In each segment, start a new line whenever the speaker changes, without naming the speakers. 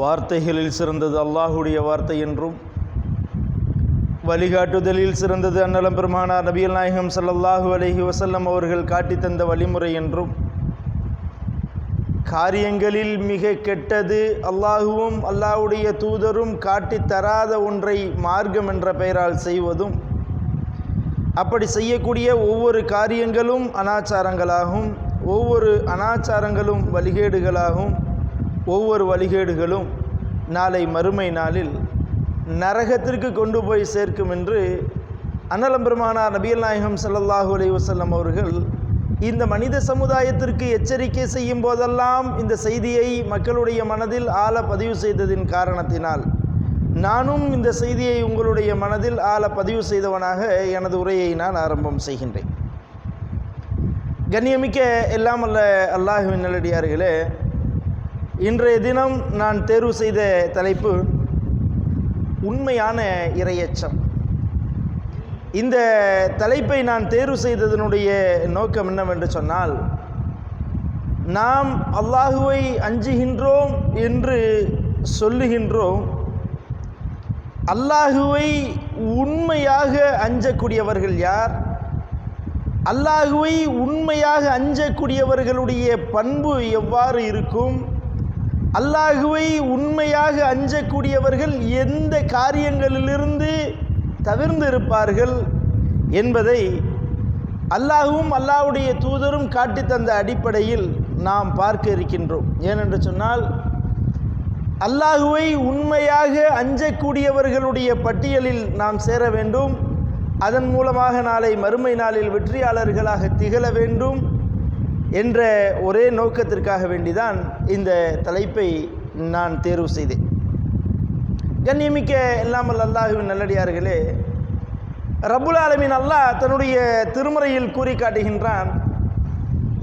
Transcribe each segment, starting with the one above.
வார்த்தைகளில் சிறந்தது அல்லாஹுடைய வார்த்தை என்றும், வழிகாட்டுதலில் சிறந்தது அன்னலம் பெருமானார் நபிகள் நாயகம் ஸல்லல்லாஹு அலைஹி வஸல்லம் அவர்கள் காட்டி தந்த வழிமுறை என்றும், காரியங்களில் மிக கெட்டது அல்லாஹுவும் அல்லாஹுடைய தூதரும் காட்டி தராத ஒன்றை மார்க்கம் என்ற பெயரால் செய்வதும், அப்படி செய்யக்கூடிய ஒவ்வொரு காரியங்களும் அனாச்சாரங்களாகும், ஒவ்வொரு அனாச்சாரங்களும் வழிகேடுகளாகும், ஒவ்வொரு வழிகேடுகளும் நாளை மறுமை நாளில் நரகத்திற்கு கொண்டு போய் சேர்க்கும் என்று அன்னலம் பெருமானார் நபிகள் நாயகம் ஸல்லல்லாஹு அலைஹி வஸல்லம் அவர்கள் இந்த மனித சமுதாயத்திற்கு எச்சரிக்கை செய்யும் போதெல்லாம் இந்த செய்தியை மக்களுடைய மனதில் ஆழ பதிவு செய்ததின் காரணத்தினால் நானும் இந்த செய்தியை உங்களுடைய மனதில் ஆழ பதிவு செய்தவனாக எனது உரையை நான் ஆரம்பம் செய்கின்றேன். கண்ணியமிக்க எல்லாம் அல்ல அல்லாஹ்வின் நல்லடியார்களே, இன்றைய தினம் நான் தேர்வு செய்த தலைப்பு உண்மையான இறையச்சம். இந்த தலைப்பை நான் தேர்வு செய்ததனுடைய நோக்கம் என்னவென்று சொன்னால், நாம் அல்லாஹுவை அஞ்சுகின்றோம் என்று சொல்லுகின்றோம், அல்லாஹுவை உண்மையாக அஞ்சக்கூடியவர்கள் யார்? அல்லாஹுவை உண்மையாக அஞ்சக்கூடியவர்களுடைய பண்பு எவ்வாறு இருக்கும்? அல்லாஹுவை உண்மையாக அஞ்சக்கூடியவர்கள் எந்த காரியங்களிலிருந்து தவிர்ந்து இருப்பார்கள் என்பதை அல்லாஹுவும் அல்லாஹுடைய தூதரும் காட்டி தந்த அடிப்படையில் நாம் பார்க்க இருக்கின்றோம். ஏனென்று சொன்னால், அல்லாஹுவை உண்மையாக அஞ்சக்கூடியவர்களுடைய பட்டியலில் நாம் சேர வேண்டும், அதன் மூலமாக நாளை மறுமை நாளில் வெற்றியாளர்களாக திகழ வேண்டும் என்ற ஒரே நோக்கத்திற்காக வேண்டிதான் இந்த தலைப்பை நான் தேர்வு செய்தேன். கண்ணியமிக்க எல்லாமல் அல்லாஹுவின் நல்லடியார்களே, ரப்புல் ஆலமீன் அல்லாஹ் தன்னுடைய திருமறையில் கூறி காட்டுகின்றான்,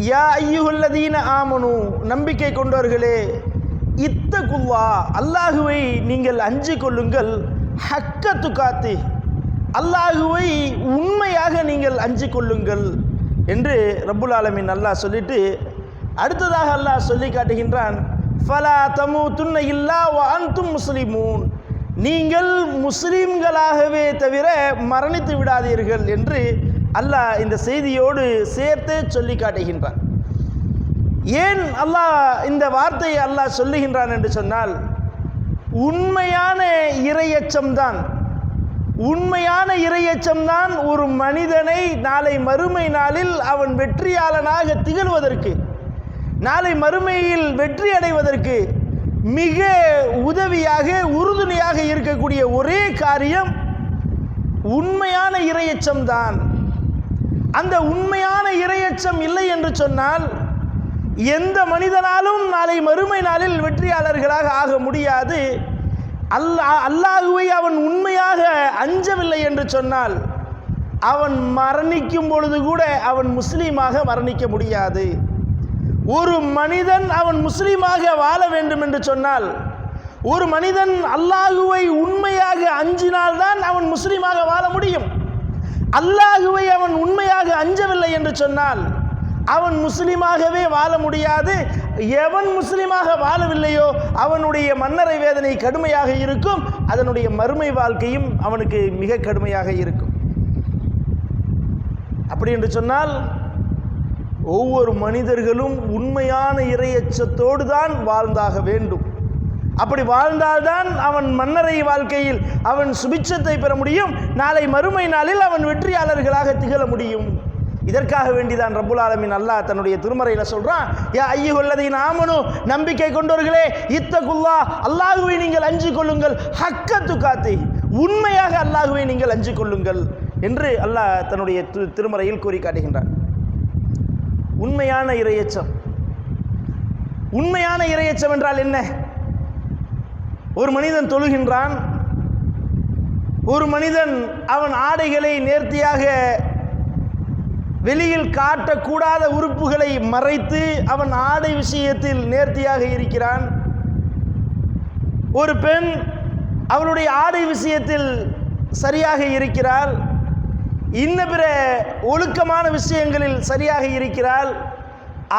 யா ஐயுஹல்லதீன ஆமனு, நம்பிக்கை கொண்டவர்களே, இத்தகுல்லா, அல்லாஹுவை நீங்கள் அஞ்சு கொள்ளுங்கள், ஹக்க துகாத்தி, அல்லாஹுவை உண்மையாக நீங்கள் அஞ்சு கொள்ளுங்கள் என்று ரப்புல் ஆலமீன் அல்லாஹ் சொல்லிட்டு அடுத்ததாக அல்லாஹ் சொல்லி காட்டுகின்றான், ஃபலா தமூதுன்ன இல்லா வ அன்தும் முஸ்லிமூன், நீங்கள் முஸ்லிம்களாகவே தவிர மரணித்து விடாதீர்கள் என்று அல்லாஹ் இந்த செய்தியோடு சேர்த்து சொல்லி காட்டுகின்றான். ஏன் அல்லாஹ் இந்த வார்த்தையை அல்லாஹ் சொல்லுகின்றான் என்று சொன்னால், உண்மையான இறையச்சம்தான், உண்மையான இறையச்சம்தான் ஒரு மனிதனை நாளை மறுமை நாளில் அவன் வெற்றியாளனாக திகழ்வதற்கு, நாளை மறுமையில் வெற்றி அடைவதற்கு மிக உதவியாக உறுதுணையாக இருக்கக்கூடிய ஒரே காரியம் உண்மையான இறையச்சம்தான். அந்த உண்மையான இறையச்சம் இல்லை என்று சொன்னால் எந்த மனிதனாலும் நாளை மறுமை நாளில் வெற்றியாளர்களாக ஆக முடியாது. அல்லாஹுவை அவன் உண்மையாக அஞ்சவில்லை என்று சொன்னால் அவன் மரணிக்கும் பொழுது கூட அவன் முஸ்லீமாக மரணிக்க முடியாது. ஒரு மனிதன் அவன் முஸ்லீமாக வாழ வேண்டும் என்று சொன்னால், ஒரு மனிதன் அல்லாஹுவை உண்மையாக அஞ்சினால்தான் அவன் முஸ்லீமாக வாழ முடியும். அல்லாஹுவை அவன் உண்மையாக அஞ்சவில்லை என்று சொன்னால் அவன் முஸ்லீமாகவே வாழ முடியாது. எவன் முஸ்லீமாக வாழவில்லையோ அவனுடைய மன்னரை வேதனை கடுமையாக இருக்கும், அதனுடைய மறுமை வாழ்க்கையும் அவனுக்கு மிக கடுமையாக இருக்கும். அப்படி என்று சொன்னால் ஒவ்வொரு மனிதர்களும் உண்மையான இறையச்சத்தோடு தான் வாழ்ந்தாக வேண்டும். அப்படி வாழ்ந்தால்தான் அவன் மன்னரை வாழ்க்கையில் அவன் சுபிட்சத்தை பெற முடியும், நாளை மறுமை நாளில் அவன் வெற்றியாளர்களாக திகழ முடியும். இதற்காக வேண்டிதான் ரப்புல் ஆலமீன் அல்லாஹ் தன்னுடைய திருமறையில் சொல்றான், யா ஐயுஹல்லதீன ஆமனு, நம்பிக்கை கொண்டவர்களே, இத்தகுல்லா, அல்லாஹுவை நீங்கள் அஞ்சு கொள்ளுங்கள், ஹக்க துகாத்தி, உண்மையாக அல்லாஹுவை நீங்கள் அஞ்சு கொள்ளுங்கள் என்று அல்லாஹ் தன்னுடைய திருமறையில் கூறி காட்டுகின்றான். உண்மையான இறையச்சம், உண்மையான இறையச்சம் என்றால் என்ன? ஒரு மனிதன் தொழுகின்றான், ஒரு மனிதன் அவன் ஆடைகளை நேர்த்தியாக வெளியில் காட்டக்கூடாத உறுப்புகளை மறைத்து அவன் ஆடை விஷயத்தில் நேர்த்தியாக இருக்கிறான். ஒரு பெண் அவளுடைய ஆடை விஷயத்தில் சரியாக இருக்கிறாள், இன்ன பிற ஒழுக்கமான விஷயங்களில் சரியாக இருக்கிறாள்.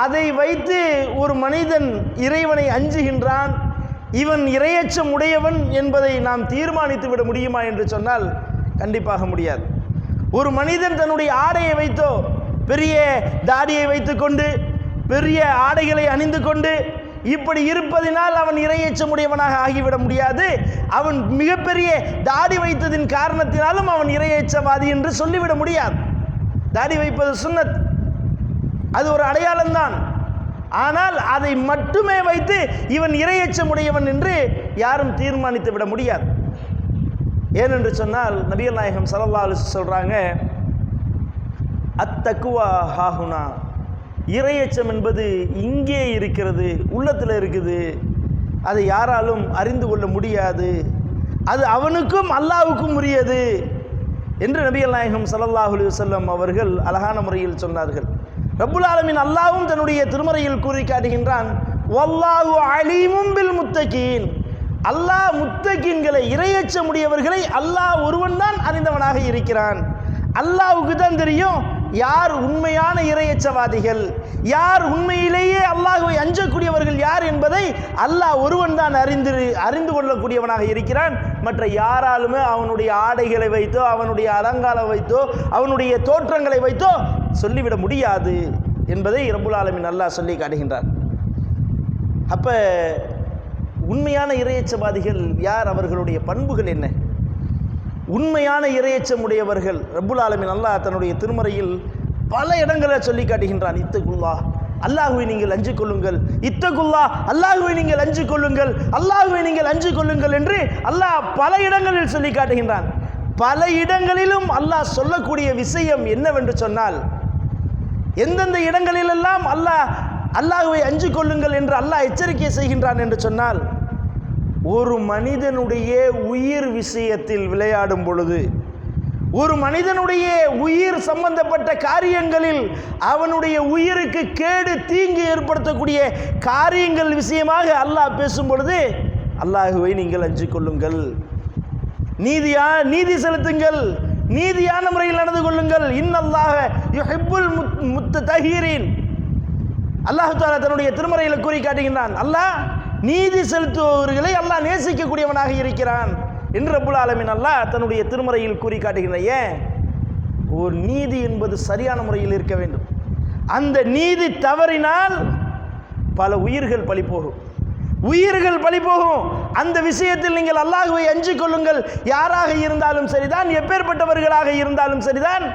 அதை வைத்து ஒரு மனிதன் இறைவனை அஞ்சுகின்றான். இவன் இரையச்சம் உடையவன் என்பதை நாம் தீர்மானித்து விட முடியுமா என்று சொன்னால் கண்டிப்பாக முடியாது. ஒரு மனிதன் தன்னுடைய ஆடையை வைத்தோ, பெரிய தாடியை வைத்துக்கொண்டு பெரிய ஆடைகளை அணிந்து கொண்டு இப்படி இருப்பதினால் அவன் இரையச்சமுடையவனாக ஆகிவிட முடியாது. அவன் மிகப்பெரிய தாடி வைத்ததின் காரணத்தினாலும் அவன் இரையச்சவாதி என்று சொல்லிவிட முடியாது. தாடி வைப்பது சுன்னத், அது ஒரு அடையாளம்தான். ஆனால் அதை மட்டுமே வைத்து இவன் இரையச்சமுடையவன் என்று யாரும் தீர்மானித்து விட முடியாது. ஏனென்று சொன்னால் நபிகள் நாயகம் ஸல்லல்லாஹு அலைஹி வஸல்லம் சொல்றாங்க, அத்தக்குவா ஹாஹுனா, இரையச்சம் என்பது இங்கே இருக்கிறது, உள்ளத்தில் இருக்குது, அதை யாராலும் அறிந்து கொள்ள முடியாது, அது அவனுக்கும் அல்லாஹ்வுக்கும் உரியது என்று நபிகள் நாயகம் ஸல்லல்லாஹு அலைஹி வஸல்லம் அவர்கள் அழகான முறையில் சொன்னார்கள். ரப்புல் ஆலமீன் அல்லாஹ்வும் தன்னுடைய திருமறையில் கூறி காட்டுகின்றான், வல்லாஹு அலீமும் பில் முத்தகீன், அல்லாஹ் முத்தகீன்களை இரையச்சமுடையவர்களை அல்லாஹ் ஒருவன் தான் அறிந்தவனாக இருக்கிறான். அல்லாஹ்வுக்கு தான் தெரியும் யார் உண்மையான இரையச்சவாதிகள், யார் உண்மையிலேயே அல்லாஹ்வை அஞ்சக்கூடியவர்கள் யார் என்பதை அல்லாஹ் ஒருவன் தான் அறிந்து கொள்ளக்கூடியவனாக இருக்கிறான். மற்ற யாராலுமே அவனுடைய ஆடைகளை வைத்தோ, அவனுடைய அலங்காரம் வைத்தோ, அவனுடைய தோற்றங்களை வைத்தோ சொல்லிவிட முடியாது என்பதை ரப்புல் ஆலமீன் அல்லாஹ் சொல்லி காட்டுகின்றார். அப்ப உண்மையான இரையச்சவாதிகள் யார், அவர்களுடைய பண்புகள் என்ன? உண்மையான இரையச்சமுடையவர்கள் ரப்புல் ஆலமீன் அல்லாஹ் தன்னுடைய திருமறையில் பல இடங்களில் சொல்லி காட்டுகின்றான். இத்தகுல்லா, அல்லாஹ்வை நீங்கள் அஞ்சு கொள்ளுங்கள், இத்தகுல்லா, அல்லாஹ்வை நீங்கள் அஞ்சு கொள்ளுங்கள், அல்லாஹ்வை நீங்கள் அஞ்சு கொள்ளுங்கள் என்று அல்லாஹ் பல இடங்களில் சொல்லி காட்டுகின்றான். பல இடங்களிலும் அல்லாஹ் சொல்லக்கூடிய விஷயம் என்னவென்று சொன்னால், எந்தெந்த இடங்களிலெல்லாம் அல்லாஹ்வை அஞ்சு கொள்ளுங்கள் என்று அல்லாஹ் எச்சரிக்கை செய்கின்றான் என்று சொன்னால், ஒரு மனிதனுடைய உயிர் விஷயத்தில் விளையாடும் பொழுது, ஒரு மனிதனுடைய உயிர் சம்பந்தப்பட்ட காரியங்களில் அவனுடைய உயிருக்கு கேடு தீங்கு ஏற்படுத்தக்கூடிய காரியங்கள் விஷயமாக அல்லாஹ் பேசும் பொழுது, அல்லாஹ்வை நீங்கள் அஞ்சு கொள்ளுங்கள், நீதி செலுத்துங்கள், நீதியான முறையில் நடந்து கொள்ளுங்கள், இன்னல்லாஹ யுஹிப்புல் முத்தஹீரீன். அல்லாஹ் தஆலா தன்னுடைய திருமறையில் கூறி காட்டுகின்றான், அல்லாஹ் நீதி செலுத்துபவர்களை அல்லாஹ் நேசிக்கக்கூடியவனாக இருக்கிறான் என்று ரப்புல் ஆலமீன் அல்லாஹ் தன்னுடைய திருமறையில் கூறி காட்டுகின்றான். ஏன்? ஒரு நீதி என்பது சரியான முறையில் இருக்க வேண்டும். அந்த நீதி தவறினால் பல உயிர்கள் பழிபோகும், உயிர்கள் பழிபோகும். அந்த விஷயத்தில் நீங்கள் அல்லாஹ்வை அஞ்சிக் கொள்ளுங்கள். யாராக இருந்தாலும் சரிதான், எப்பேற்பட்டவர்களாக இருந்தாலும் சரிதான்,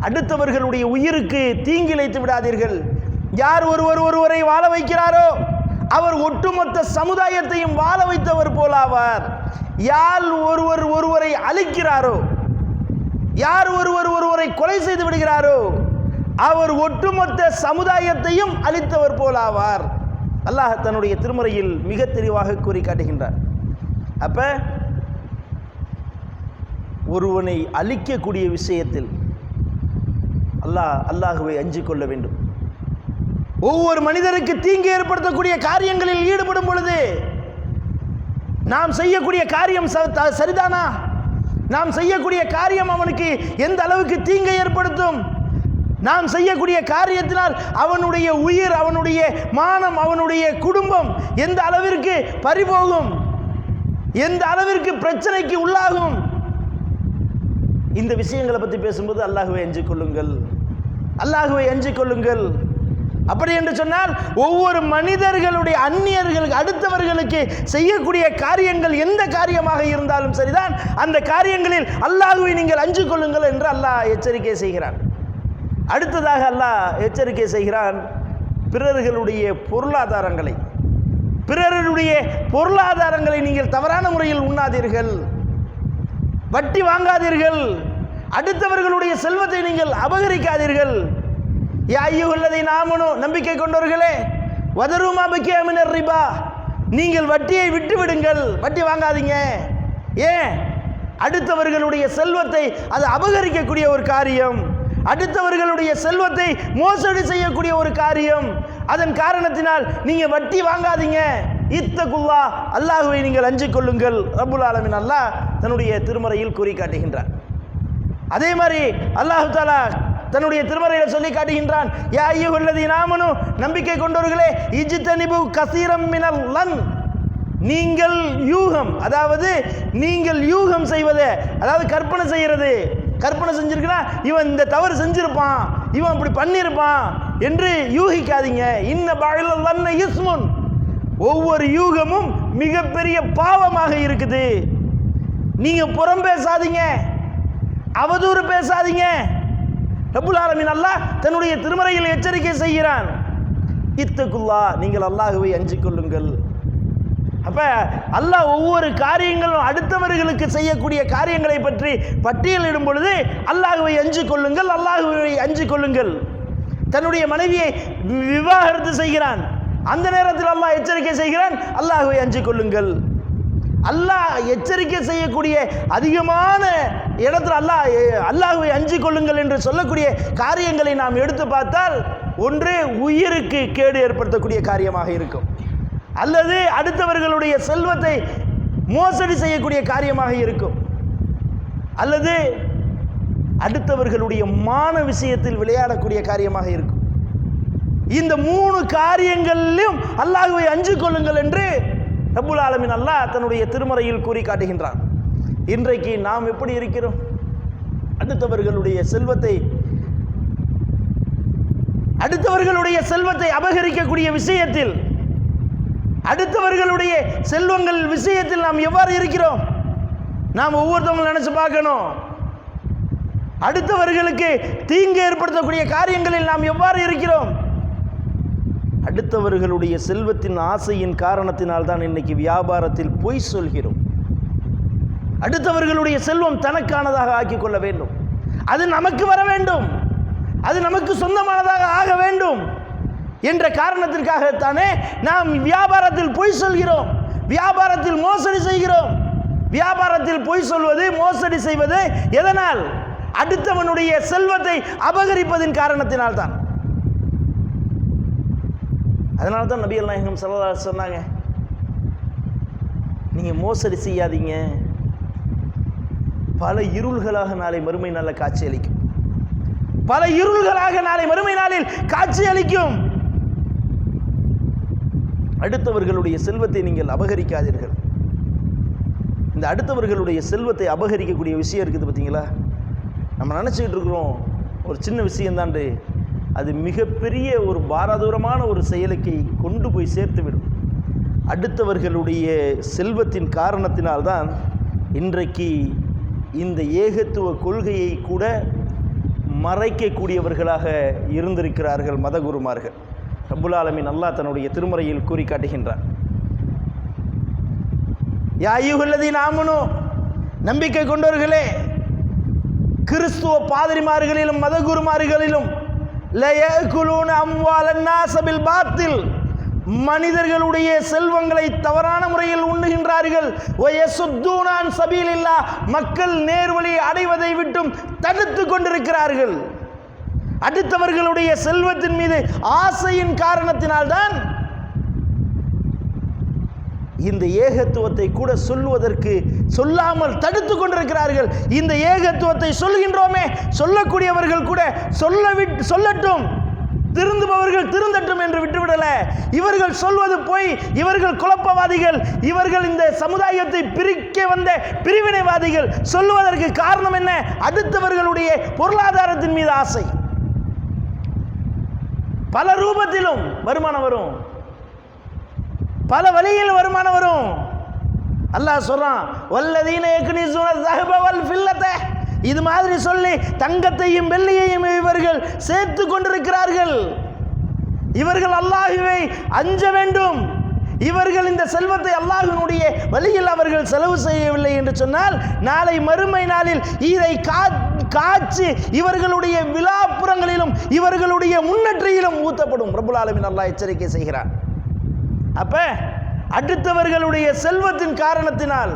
அடுத்தவர்களுடைய உயிருக்கு தீங்கிழைத்து விடாதீர்கள். யார் ஒருவரை வாழ வைக்கிறாரோ அவர் ஒட்டுமொத்த சமுதாயத்தையும் வாழ வைத்தவர் போலாவார். யார் ஒருவரை அழிக்கிறாரோ, யார் ஒருவரை கொலை செய்து விடுகிறாரோ அவர் ஒட்டுமொத்த சமுதாயத்தையும் அழித்தவர் போலாவார். அல்லாஹ் தன்னுடைய திருமறையில் மிக தெளிவாக கூறி காட்டுகின்றார். அப்ப ஒருவனை அழிக்கக்கூடிய விஷயத்தில் அல்லாஹ்வை அஞ்சிக் கொள்ள வேண்டும். ஒவ்வொரு மனிதருக்கு தீங்கு ஏற்படுத்தக்கூடிய காரியங்களில் ஈடுபடும் பொழுது நாம் செய்யக்கூடிய காரியம் சரிதானா? நாம் செய்யக்கூடிய காரியம் அவனுக்கு எந்த அளவுக்கு தீங்கை ஏற்படுத்தும்? நாம் செய்யக்கூடிய காரியத்தினால் அவனுடைய உயிர், அவனுடைய மானம், அவனுடைய குடும்பம் எந்த அளவிற்கு பறிபோகும், எந்த அளவிற்கு பிரச்சனைக்கு உள்ளாகும்? இந்த விஷயங்களை பற்றி பேசும்போது அல்லாஹ்வை அஞ்சிக் கொள்ளுங்கள், அல்லாஹ்வை அஞ்சிக் கொள்ளுங்கள். அப்படி என்று சொன்னால் ஒவ்வொரு மனிதர்களுடைய அந்நியர்களுக்கு, அடுத்தவர்களுக்கு செய்யக்கூடிய காரியங்கள் எந்த காரியமாக இருந்தாலும் சரிதான், அந்த காரியங்களில் அல்லாஹ்வை நீங்கள் அஞ்சிக் கொள்ளுங்கள் என்று அல்லாஹ் எச்சரிக்கை செய்கிறான். அடுத்ததாக அல்லாஹ் எச்சரிக்கை செய்கிறான், பிறர்களுடைய பொருளாதாரங்களை நீங்கள் தவறான முறையில் உண்ணாதீர்கள், வட்டி வாங்காதீர்கள், அடுத்தவர்களுடைய செல்வத்தை நீங்கள் அபகரிக்காதீர்கள். யா அய்யுஹல்லதீன ஆமனூ, நம்பிக்கை கொண்டவர்களே, வதரு மா பக்கிய மினர் ரிபா, நீங்கள் வட்டியை விட்டு விடுங்கள், வட்டி வாங்காதீங்க. ஏன்? அடுத்தவர்களுடைய செல்வத்தை அது அபகரிக்கக்கூடிய ஒரு காரியம், அடுத்தவர்களுடைய செல்வத்தை மோசடி செய்யக்கூடிய ஒரு காரியம். அதன் காரணத்தினால் நீங்க வட்டி வாங்காதீங்க. இத்தகுல்லா, அல்லாஹ்வை நீங்கள் அஞ்சிக் கொள்ளுங்கள். ரப்புல் ஆலமீன் அல்லாஹ் தன்னுடைய திருமறையில் கூறி காட்டுகின்றான். அதே மாதிரி அல்லாஹ் தஆலா தன்னுடைய திருமறையில் சொல்லி காட்டுகின்றான், யா அய்யுஹல்லதீன ஆமனூ, நம்பிக்கை கொண்டவர்களே, இஜ்தனிபு கஸீரம் மினல் லன், நீங்கள் யூகம், அதாவது நீங்கள் யூகம் செய்வது, அதாவது கற்பனை செய்கிறது. கற்பனை செஞ்சிருக்கா இவன் இந்த தவறு செஞ்சிருப்பான், இவன் இப்படி பண்ணிருப்பான் என்று யூகிக்காதீங்க. இன்ன பஅலல் இஸ்முன், ஒவ்வொரு யூகமும் மிகப்பெரிய பாவமாக இருக்குது. நீங்க புறம் பேசாதீங்க, அவதூறு பேசாதீங்க. ரப்புல் ஆலமீன் அல்லாஹ் தன்னுடைய திருமறையில் எச்சரிக்கை செய்கிறான். இத்தகுல்லா, நீங்கள் அல்லாஹ்வை அஞ்சிக் கொள்ளுங்கள். அப்ப அல்லாஹ் ஒவ்வொரு காரியங்களும் அடுத்தவர்களுக்கு செய்யக்கூடிய காரியங்களை பற்றி பட்டியலிடும் பொழுது அல்லாஹ்வை அஞ்சிக் கொள்ளுங்கள், அல்லாஹ்வை அஞ்சிக் கொள்ளுங்கள். தன்னுடைய மனைவியை விவாகரத்து செய்கிறான், அந்த நேரத்தில் அல்லாஹ் எச்சரிக்கை செய்கிறான், அல்லாஹ்வை அஞ்சிக் கொள்ளுங்கள். அல்லாஹ் எச்சரிக்கை செய்யக்கூடிய அதிகமான இடத்துல அல்லாஹ்வை அஞ்சிக் கொள்ளுங்கள் என்று சொல்லக்கூடிய காரியங்களை நாம் எடுத்து பார்த்தால், ஒன்று உயிருக்கு கேடு ஏற்படுத்தக்கூடிய காரியமாக இருக்கும், அல்லது அடுத்தவர்களுடைய செல்வத்தை மோசடி செய்யக்கூடிய காரியமாக இருக்கும், அல்லது அடுத்தவர்களுடைய மான விஷயத்தில் விளையாடக்கூடிய காரியமாக இருக்கும். இந்த 3 காரியங்களிலும் அல்லாஹ்வை அஞ்சிக் கொள்ளுங்கள் என்று ரப்புல் ஆலமீன் அல்லாஹ் தன்னுடைய திருமறையில் கூறி காட்டுகின்றான். இன்றைக்கு நாம் எப்படி இருக்கிறோம்? அடுத்தவர்களுடைய செல்வத்தை அபகரிக்கக்கூடிய விஷயத்தில், அடுத்தவர்களுடைய செல்வங்கள் விஷயத்தில் நாம் எவ்வாறு இருக்கிறோம்? நாம் ஒவ்வொருத்தவங்களும் நினைச்சு பார்க்கணும். அடுத்தவர்களுக்கு தீங்கு ஏற்படுத்தக்கூடிய காரியங்களில் நாம் எவ்வாறு இருக்கிறோம்? அடுத்தவர்களுடைய செல்வத்தின் ஆசையின் காரணத்தினால் தான் இன்னைக்கு வியாபாரத்தில் பொய் சொல்கிறோம். அடுத்தவர்களுடைய செல்வம் தனக்கானதாக ஆக்கிக் கொள்ள வேண்டும், அது நமக்கு வர வேண்டும், அது நமக்கு சொந்தமானதாக ஆக வேண்டும் என்ற காரணத்திற்காகத்தானே நாம் வியாபாரத்தில் பொய் சொல்கிறோம், வியாபாரத்தில் மோசடி செய்கிறோம். வியாபாரத்தில் பொய் சொல்வது, மோசடி செய்வது எதனால்? அடுத்தவனுடைய செல்வத்தை அபகரிப்பதின் காரணத்தினால் தான். அதனால தான் நபி நாயகம் ஸல்லல்லாஹு அலைஹி வஸல்லம் சொன்னாங்க, நீங்க மோசடி செய்யாதீங்க, பல இருள்களாக நாளை மறுமை நாளில் காட்சி அளிக்கும், பல இருள்களாக நாளை மறுமை நாளில் காட்சி அளிக்கும். அடுத்தவர்களுடைய செல்வத்தை நீங்கள் அபகரிக்காதீர்கள். இந்த அடுத்தவர்களுடைய செல்வத்தை அபகரிக்கக்கூடிய விஷயம் இருக்குது பார்த்தீங்களா? நம்ம நினச்சிக்கிட்டு இருக்கிறோம் ஒரு சின்ன விஷயம்தாண்டு, அது மிகப்பெரிய ஒரு பாரதூரமான ஒரு செயலுக்கு கொண்டு போய் சேர்த்துவிடும். அடுத்தவர்களுடைய செல்வத்தின் காரணத்தினால்தான் இன்றைக்கு இந்த ஏகத்துவ கொள்கையை கூட மறைக்கக்கூடியவர்களாக இருந்திருக்கிறார்கள் மதகுருமார்கள். ரப்புல் ஆலமீன் அல்லாஹ் தன்னுடைய திருமறையில் கூறி காட்டுகின்றார், யா அய்யுஹல்லதீன ஆமனூ, நம்பிக்கை கொண்டவர்களே, கிறிஸ்துவ பாதிரிமார்களிலும் மதகுருமார்களிலும் லயகுலூன அம்வாலன் நாஸ பில் பாத்தில், மனிதர்களுடைய செல்வங்களை தவறான முறையில் உண்ணுகின்றார்கள். வயசுத்தூன அன் சபீலில்லாஹ், மக்கள் நேர்வழி அடைவதை விட்டும் தடுத்து கொண்டிருக்கிறார்கள். அடுத்தவர்களுடைய செல்வத்தின் மீது ஆசையின் காரணத்தினால்தான் இந்த ஏகத்துவத்தை கூட சொல்வதற்கு சொல்லாமல் தடுத்து கொண்டிருக்கிறார்கள். இந்த ஏகத்துவத்தை சொல்கின்றோமே, சொல்லக்கூடியவர்கள் கூட சொல்லட்டும், திருந்துபவர்கள் திருந்தட்டும் என்று விட்டுவிடல. இவர்கள் சொல்வது போய், இவர்கள் குழப்பவாதிகள், இவர்கள் இந்த சமுதாயத்தை பிரிக்க வந்த பிரிவினைவாதிகள். சொல்லுவதற்கு காரணம் என்ன? அடுத்தவர்களுடைய பொருளாதாரத்தின் மீது ஆசை. பல ரூபத்திலும் வருமானம் வரும், பல வழியில் வருமானம் வரும். அல்லாஹ் சொல்றான், வல்லதீன யக்னிஸூன ஸஹப வல் ஃபில்லத, இது மாதிரி சொல்லி தங்கத்தையும் வெள்ளியையும் இவர்கள் சேர்த்து கொண்டிருக்கிறார்கள். இவர்கள் அல்லாஹ்வை அஞ்ச வேண்டும். இவர்கள் இந்த செல்வத்தை அல்லாஹ்வினுடைய வழியில் அவர்கள் செலவு செய்யவில்லை என்று சொன்னால், நாளை மறுமை நாளில் இதை காட்சி இவர்களுடைய விழாப்புறங்களிலும் இவர்களுடைய முன்னற்றியிலும் ஊத்தப்படும். ரப்புல் ஆலமீன் அல்லாஹ் எச்சரிக்கை செய்கிறார். அப்ப அடுத்தவர்களுடைய செல்வத்தின் காரணத்தினால்,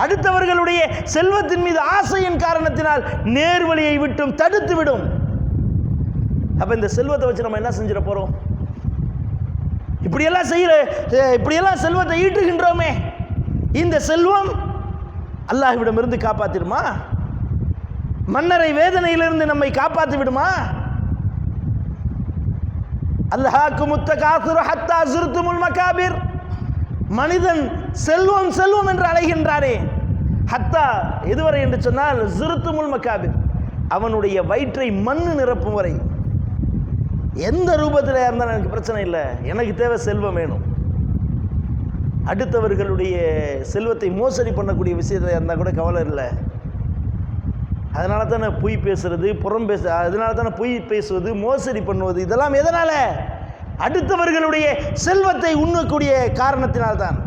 அடுத்தவர்களுடைய செல்வத்தின் மீது ஆசையின் காரணத்தினால் நேர்வழியை விட்டும் தடுத்து விடும். அப்ப இந்த செல்வத்தை வச்சு நம்ம என்ன செஞ்சிட போறோம்? இப்படியெல்லாம் செல்வத்தை ஈட்டுகின்றோமே, இந்த செல்வம் அல்லாஹ்விடமிருந்து காப்பாத்திடுமா? மன்னரை வேதனையிலிருந்து நம்மை காப்பாற்றி விடுமா? அல்ஹாக்குமுத் தகாசுரு ஹத்தா ஸுர்துமுல் மகாபிர், மனிதன் செல்வம் செல்வம் என்று அலைகின்றானே, ஹத்தா எதுவரை என்று சொன்னால் ஜுருத்துமுல் மக்காபிர், அவனுடைய வயிற்றை மண்ணு நிரப்பும் வரை. எந்த ரூபத்தில் இருந்தாலும் எனக்கு பிரச்சனை இல்லை, எனக்கு தேவை செல்வம் வேணும். அடுத்தவர்களுடைய செல்வத்தை மோசடி பண்ணக்கூடிய விஷயத்தில் இருந்தால் கூட கவலை இல்லை. அதனால தானே பொய் பேசுறது, புறம் பேச, அதனால தானே பொய் பேசுவது, மோசடி பண்ணுவது, இதெல்லாம் எதனால? அடுத்தவர்களுடைய செல்வத்தை உண்ணக்கூடிய காரணத்தினால்தான்.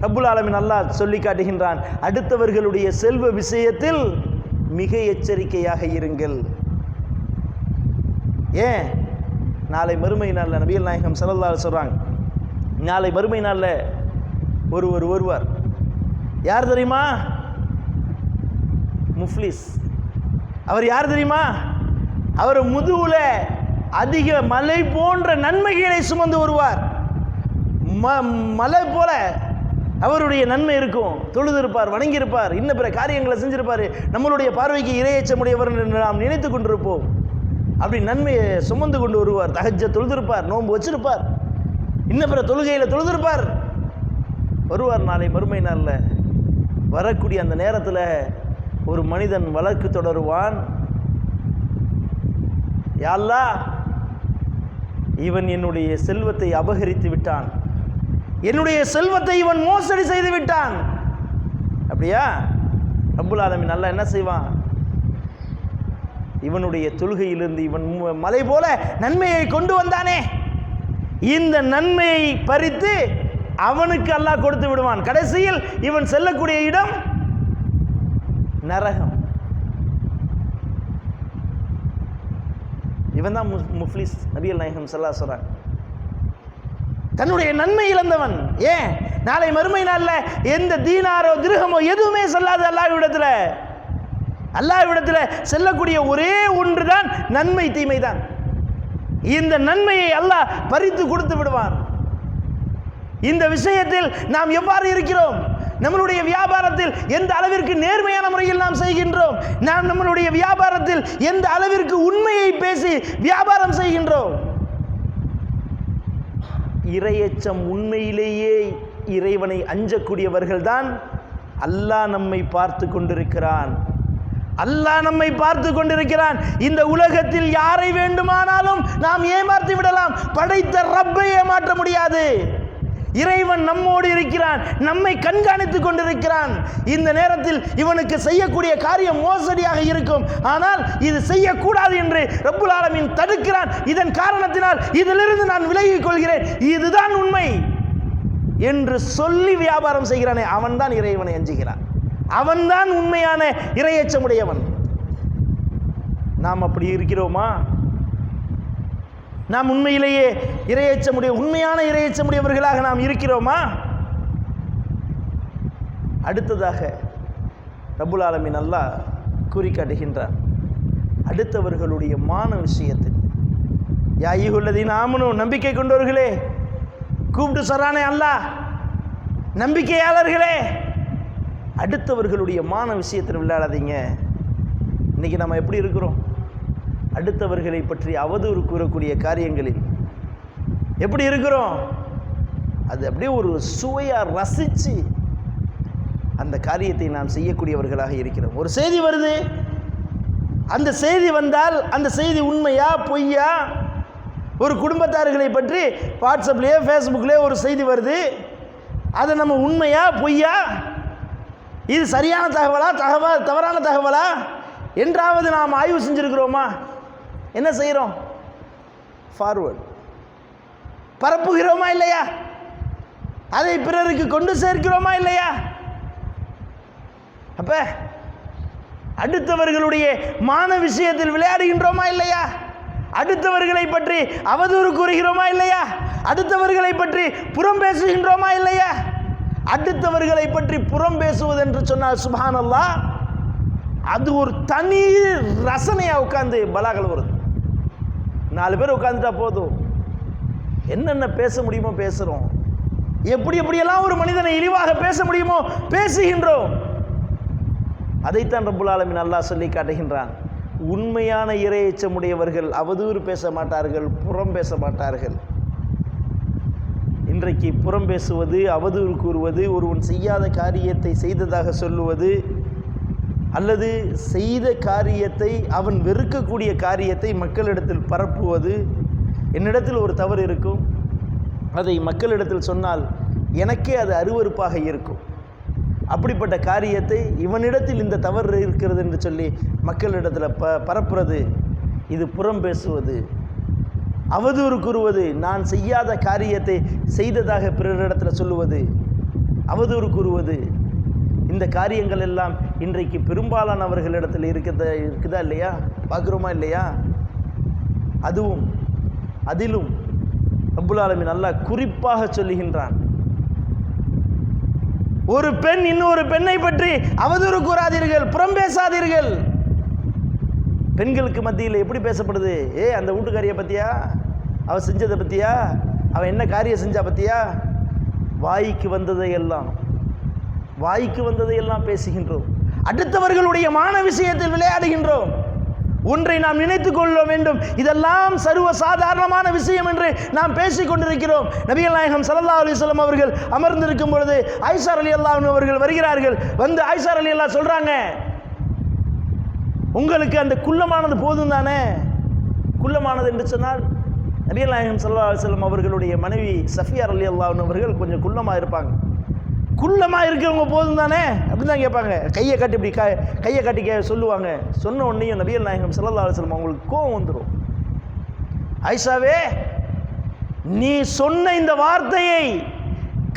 ரப்புல் ஆலமீன் அல்லாஹ் சொல்லி காட்டுகின்றான், அடுத்தவர்களுடைய செல்வ விஷயத்தில் மிக எச்சரிக்கையாக இருங்கள். ஏன்? நாளை மறுமை நாளில் நபிகள் நாயகம் ஸல்லல்லாஹு அலைஹி சொல்றாங்க, நாளை மறுமை நாளில் ஒருவர் வருவார். யார் தெரியுமா? முஃப்லிஸ். அவர் யார் தெரியுமா? அவர் முதுகுல அதிக மலை போன்ற நன்மைகளை சுமந்து வருவார். மலை போல அவருடைய நன்மை இருக்கும். தொழுதிருப்பார், வணங்கியிருப்பார், இன்ன பிற காரியங்களை செஞ்சிருப்பார். நம்மளுடைய பார்வைக்கு இறையச்சமுடையவர் என்று நாம் நினைத்து கொண்டிருப்போம். அப்படி நன்மையை சுமந்து கொண்டு வருவார். தஹஜ்ஜத் தொழுதிருப்பார், நோன்பு வச்சிருப்பார், இன்ன பிற தொழுகையில் தொழுதிருப்பார். வருவார் நாளை மறுமை நாளில். வரக்கூடிய அந்த நேரத்தில் ஒரு மனிதன் வழக்கு தொடருவான், யா அல்லாஹ், இவன் என்னுடைய செல்வத்தை அபகரித்து விட்டான், என்னுடைய செல்வத்தை இவன் மோசடி செய்து விட்டான். அப்படியா? ரப்புல் ஆலமீன் அல்லாஹ் என்ன செய்வான்? இவனுடைய தொழுகையிலிருந்து இவன் மலை போல நன்மையை கொண்டு வந்தானே, இந்த நன்மையை பறித்து அவனுக்கு அல்லாஹ் கொடுத்து விடுவான். கடைசியில் இவன் செல்லக்கூடிய இடம் நரகம். இவன் தான் முஃப்லிஸ். நபிகள் நாயகம் ஸல்லல்லாஹு அலைஹி வஸல்லம் தன்னுடைய நன்மை இழந்தவன். ஏன்? நாளை மறுமை நாளில் எந்த தீனாரோ திர்ஹமோ எதுவுமே செல்லாது அல்லாஹ்விடத்தில். அல்லாஹ்விடத்தில் செல்லக்கூடிய ஒரே ஒன்று தான் நன்மை, தீமை தான். இந்த நன்மையை அல்லாஹ் பறித்து கொடுத்து விடுவான். இந்த விஷயத்தில் நாம் எவ்வாறு இருக்கிறோம்? நம்மளுடைய வியாபாரத்தில் எந்த அளவிற்கு நேர்மையான முறையில் நாம் செய்கின்றோம்? நாம் நம்மளுடைய வியாபாரத்தில் எந்த அளவிற்கு உண்மையை பேசி வியாபாரம் செய்கின்றோம்? இறையச்சம், உண்மையிலேயே இறைவனை அஞ்சக்கூடியவர்கள் தான் அல்லாஹ் நம்மை பார்த்து கொண்டிருக்கிறான். அல்லாஹ் நம்மை பார்த்து கொண்டிருக்கிறான். இந்த உலகத்தில் யாரை வேண்டுமானாலும் நாம் ஏமாற்றி விடலாம், படைத்த ரப்பை ஏமாற்ற முடியாது. இறைவன் நம்மோடு இருக்கிறான், நம்மை கண்காணித்துக் கொண்டிருக்கிறான். இந்த நேரத்தில் இவனுக்கு செய்யக்கூடிய காரியம் மோசடியாக இருக்கும், ஆனால் இது செய்யக்கூடாது என்று ரப்புல் ஆலமீன் தடுக்கிறான். இதன் காரணத்தினால் இதிலிருந்து நான் விலகிக் கொள்கிறேன், இதுதான் உண்மை என்று சொல்லி வியாபாரம் செய்கிறானே, அவன்தான் இறைவனை அஞ்சுகிறான். அவன்தான் உண்மையான இறையச்சமுடையவன். நாம் அப்படி இருக்கிறோமா? நாம் உண்மையிலேயே உண்மையான இறையச்சமுடையவர்களாக நாம் இருக்கிறோமா? அடுத்ததாக ரப்புல் ஆலமீன் அல்லாஹ் கூறி காட்டுகின்றார், அடுத்தவர்களுடைய மான விஷயத்தில், யா அய்யுஹல்லதீன ஆமனூ, நம்பிக்கை கொண்டவர்களே, கூப்பிட்டு சொல்றானே அல்லாஹ், நம்பிக்கையாளர்களே, அடுத்தவர்களுடைய மான விஷயத்தில் விளையாடாதீங்க. இன்னைக்கு நம்ம எப்படி இருக்கிறோம்? அடுத்தவர்களை பற்றி அவதூறு கூறக்கூடிய காரியங்களில் எப்படி இருக்கிறோம்? அது அப்படியே ஒரு சுவையாக ரசித்து அந்த காரியத்தை நாம் செய்யக்கூடியவர்களாக இருக்கிறோம். ஒரு செய்தி வருது, அந்த செய்தி வந்தால் அந்த செய்தி உண்மையா பொய்யா? ஒரு குடும்பத்தார்களை பற்றி வாட்ஸ்அப்லேயே ஃபேஸ்புக்லேயே ஒரு செய்தி வருது, அதை நம்ம உண்மையா பொய்யா, இது சரியான தகவலா தவறான தகவலா என்றாவது நாம் ஆய்வு செஞ்சுருக்கிறோமா? என்ன செய்கிறோம்? ஃபார்வர்ட் பரப்புகிறோமா இல்லையா? அதை பிறருக்கு கொண்டு சேர்க்கிறோமா இல்லையா? அப்ப அடுத்தவர்களுடைய மான விஷயத்தில் விளையாடுகின்றோமா இல்லையா? அடுத்தவர்களை பற்றி அவதூறு கூறுகிறோமா இல்லையா? அடுத்தவர்களை பற்றி புறம் பேசுகின்றோமா இல்லையா? அடுத்தவர்களை பற்றி புறம் பேசுவது என்று சொன்னால் சுப்ஹானல்லாஹ், அது ஒரு தனி ரசனையாக உட்கார்ந்து பலாகல் வருது. 4 பேர் உட்கார்ந்துட்டா போதும், என்னென்ன பேச முடியுமோ பேசுகிறோம், எப்படியெல்லாம் ஒரு மனிதனை இழிவாக பேச முடியுமோ பேசுகின்றோம். அதைத்தான் ரப்புல் ஆலமீன் அல்லாஹ் சொல்லி காட்டுகின்றான், உண்மையான இறையச்சமுடையவர்கள் அவதூறு பேச மாட்டார்கள், புறம் பேச மாட்டார்கள். இன்றைக்கு புறம் பேசுவது, அவதூறு கூறுவது, ஒருவன் செய்யாத காரியத்தை செய்ததாக சொல்லுவது, அல்லது செய்த காரியத்தை அவன் வெறுக்கக்கூடிய காரியத்தை மக்களிடத்தில் பரப்புவது. என்னிடத்தில் ஒரு தவறு இருக்கும், அதை மக்களிடத்தில் சொன்னால் எனக்கே அது அருவருப்பாக இருக்கும். அப்படிப்பட்ட காரியத்தை இவனிடத்தில் இந்த தவறு இருக்கிறது என்று சொல்லி மக்களிடத்தில் பரப்புறது, இது புறம் பேசுவது. அவதூறு கூறுவது, நான் செய்யாத காரியத்தை செய்ததாக பிறரிடத்தில் சொல்லுவது, அவதூறு கூறுவது, இந்த காரியங்கள் எல்லாம் இன்றைக்கு பெரும்பாலானவர்களிடத்தில் இருக்குதா இல்லையா? பார்க்குறோமா இல்லையா? அதிலும் ரப்புல் ஆலமீன் அல்லாஹ் குறிப்பாக சொல்லுகின்றான், ஒரு பெண் இன்னொரு பெண்ணை பற்றி அவதூறு கூறாதீர்கள், புறம் பேசாதீர்கள். பெண்களுக்கு மத்தியில் எப்படி பேசப்படுது? அந்த வீட்டுக்காரியை பற்றியா, அவள் செஞ்சதை பற்றியா, அவன் என்ன காரியம் செஞ்சா பற்றியா? வாய்க்கு வந்ததையெல்லாம் பேசுகின்றோம். அடுத்தவர்களுடைய மான விஷயத்தில் விளையாடுகின்றோம். ஒன்றை நாம் நினைத்துக் கொள்ள வேண்டும், இதெல்லாம் சர்வ சாதாரணமான விஷயம் என்று நாம் பேசிக் கொண்டிருக்கிறோம். நபிகள் நாயகம் ஸல்லல்லாஹு அலைஹி வஸல்லம் அவர்கள் அமர்ந்திருக்கும் பொழுது ஆயிஷா ரலியல்லாஹு அன்ஹா அவர்கள் வருகிறார்கள். வந்து ஆயிஷா ரலியல்லாஹு சொல்றாங்க, உங்களுக்கு அந்த குள்ளமானது போதும் தானே? குள்ளமானது என்று சொன்னால் நபிகள் நாயகம் ஸல்லல்லாஹு அலைஹி வஸல்லம் அவர்களுடைய மனைவி சஃபியா ரலியல்லாஹு அன்ஹா அவர்கள் கொஞ்சம் குள்ளமாக இருப்பாங்க. குள்ளமாக இருக்கிறவங்க போதும் தானே அப்படின்னு தான் கேட்பாங்க. கையை காட்டி இப்படி கையை காட்டி சொல்லுவாங்க. சொன்ன உடனேயும் நபிகள் நாயகம் ஸல்லல்லாஹு அலைஹி வஸல்லம் அவங்களுக்கு கோபம் வந்துடும். ஆயிஷாவே, நீ சொன்ன இந்த வார்த்தையை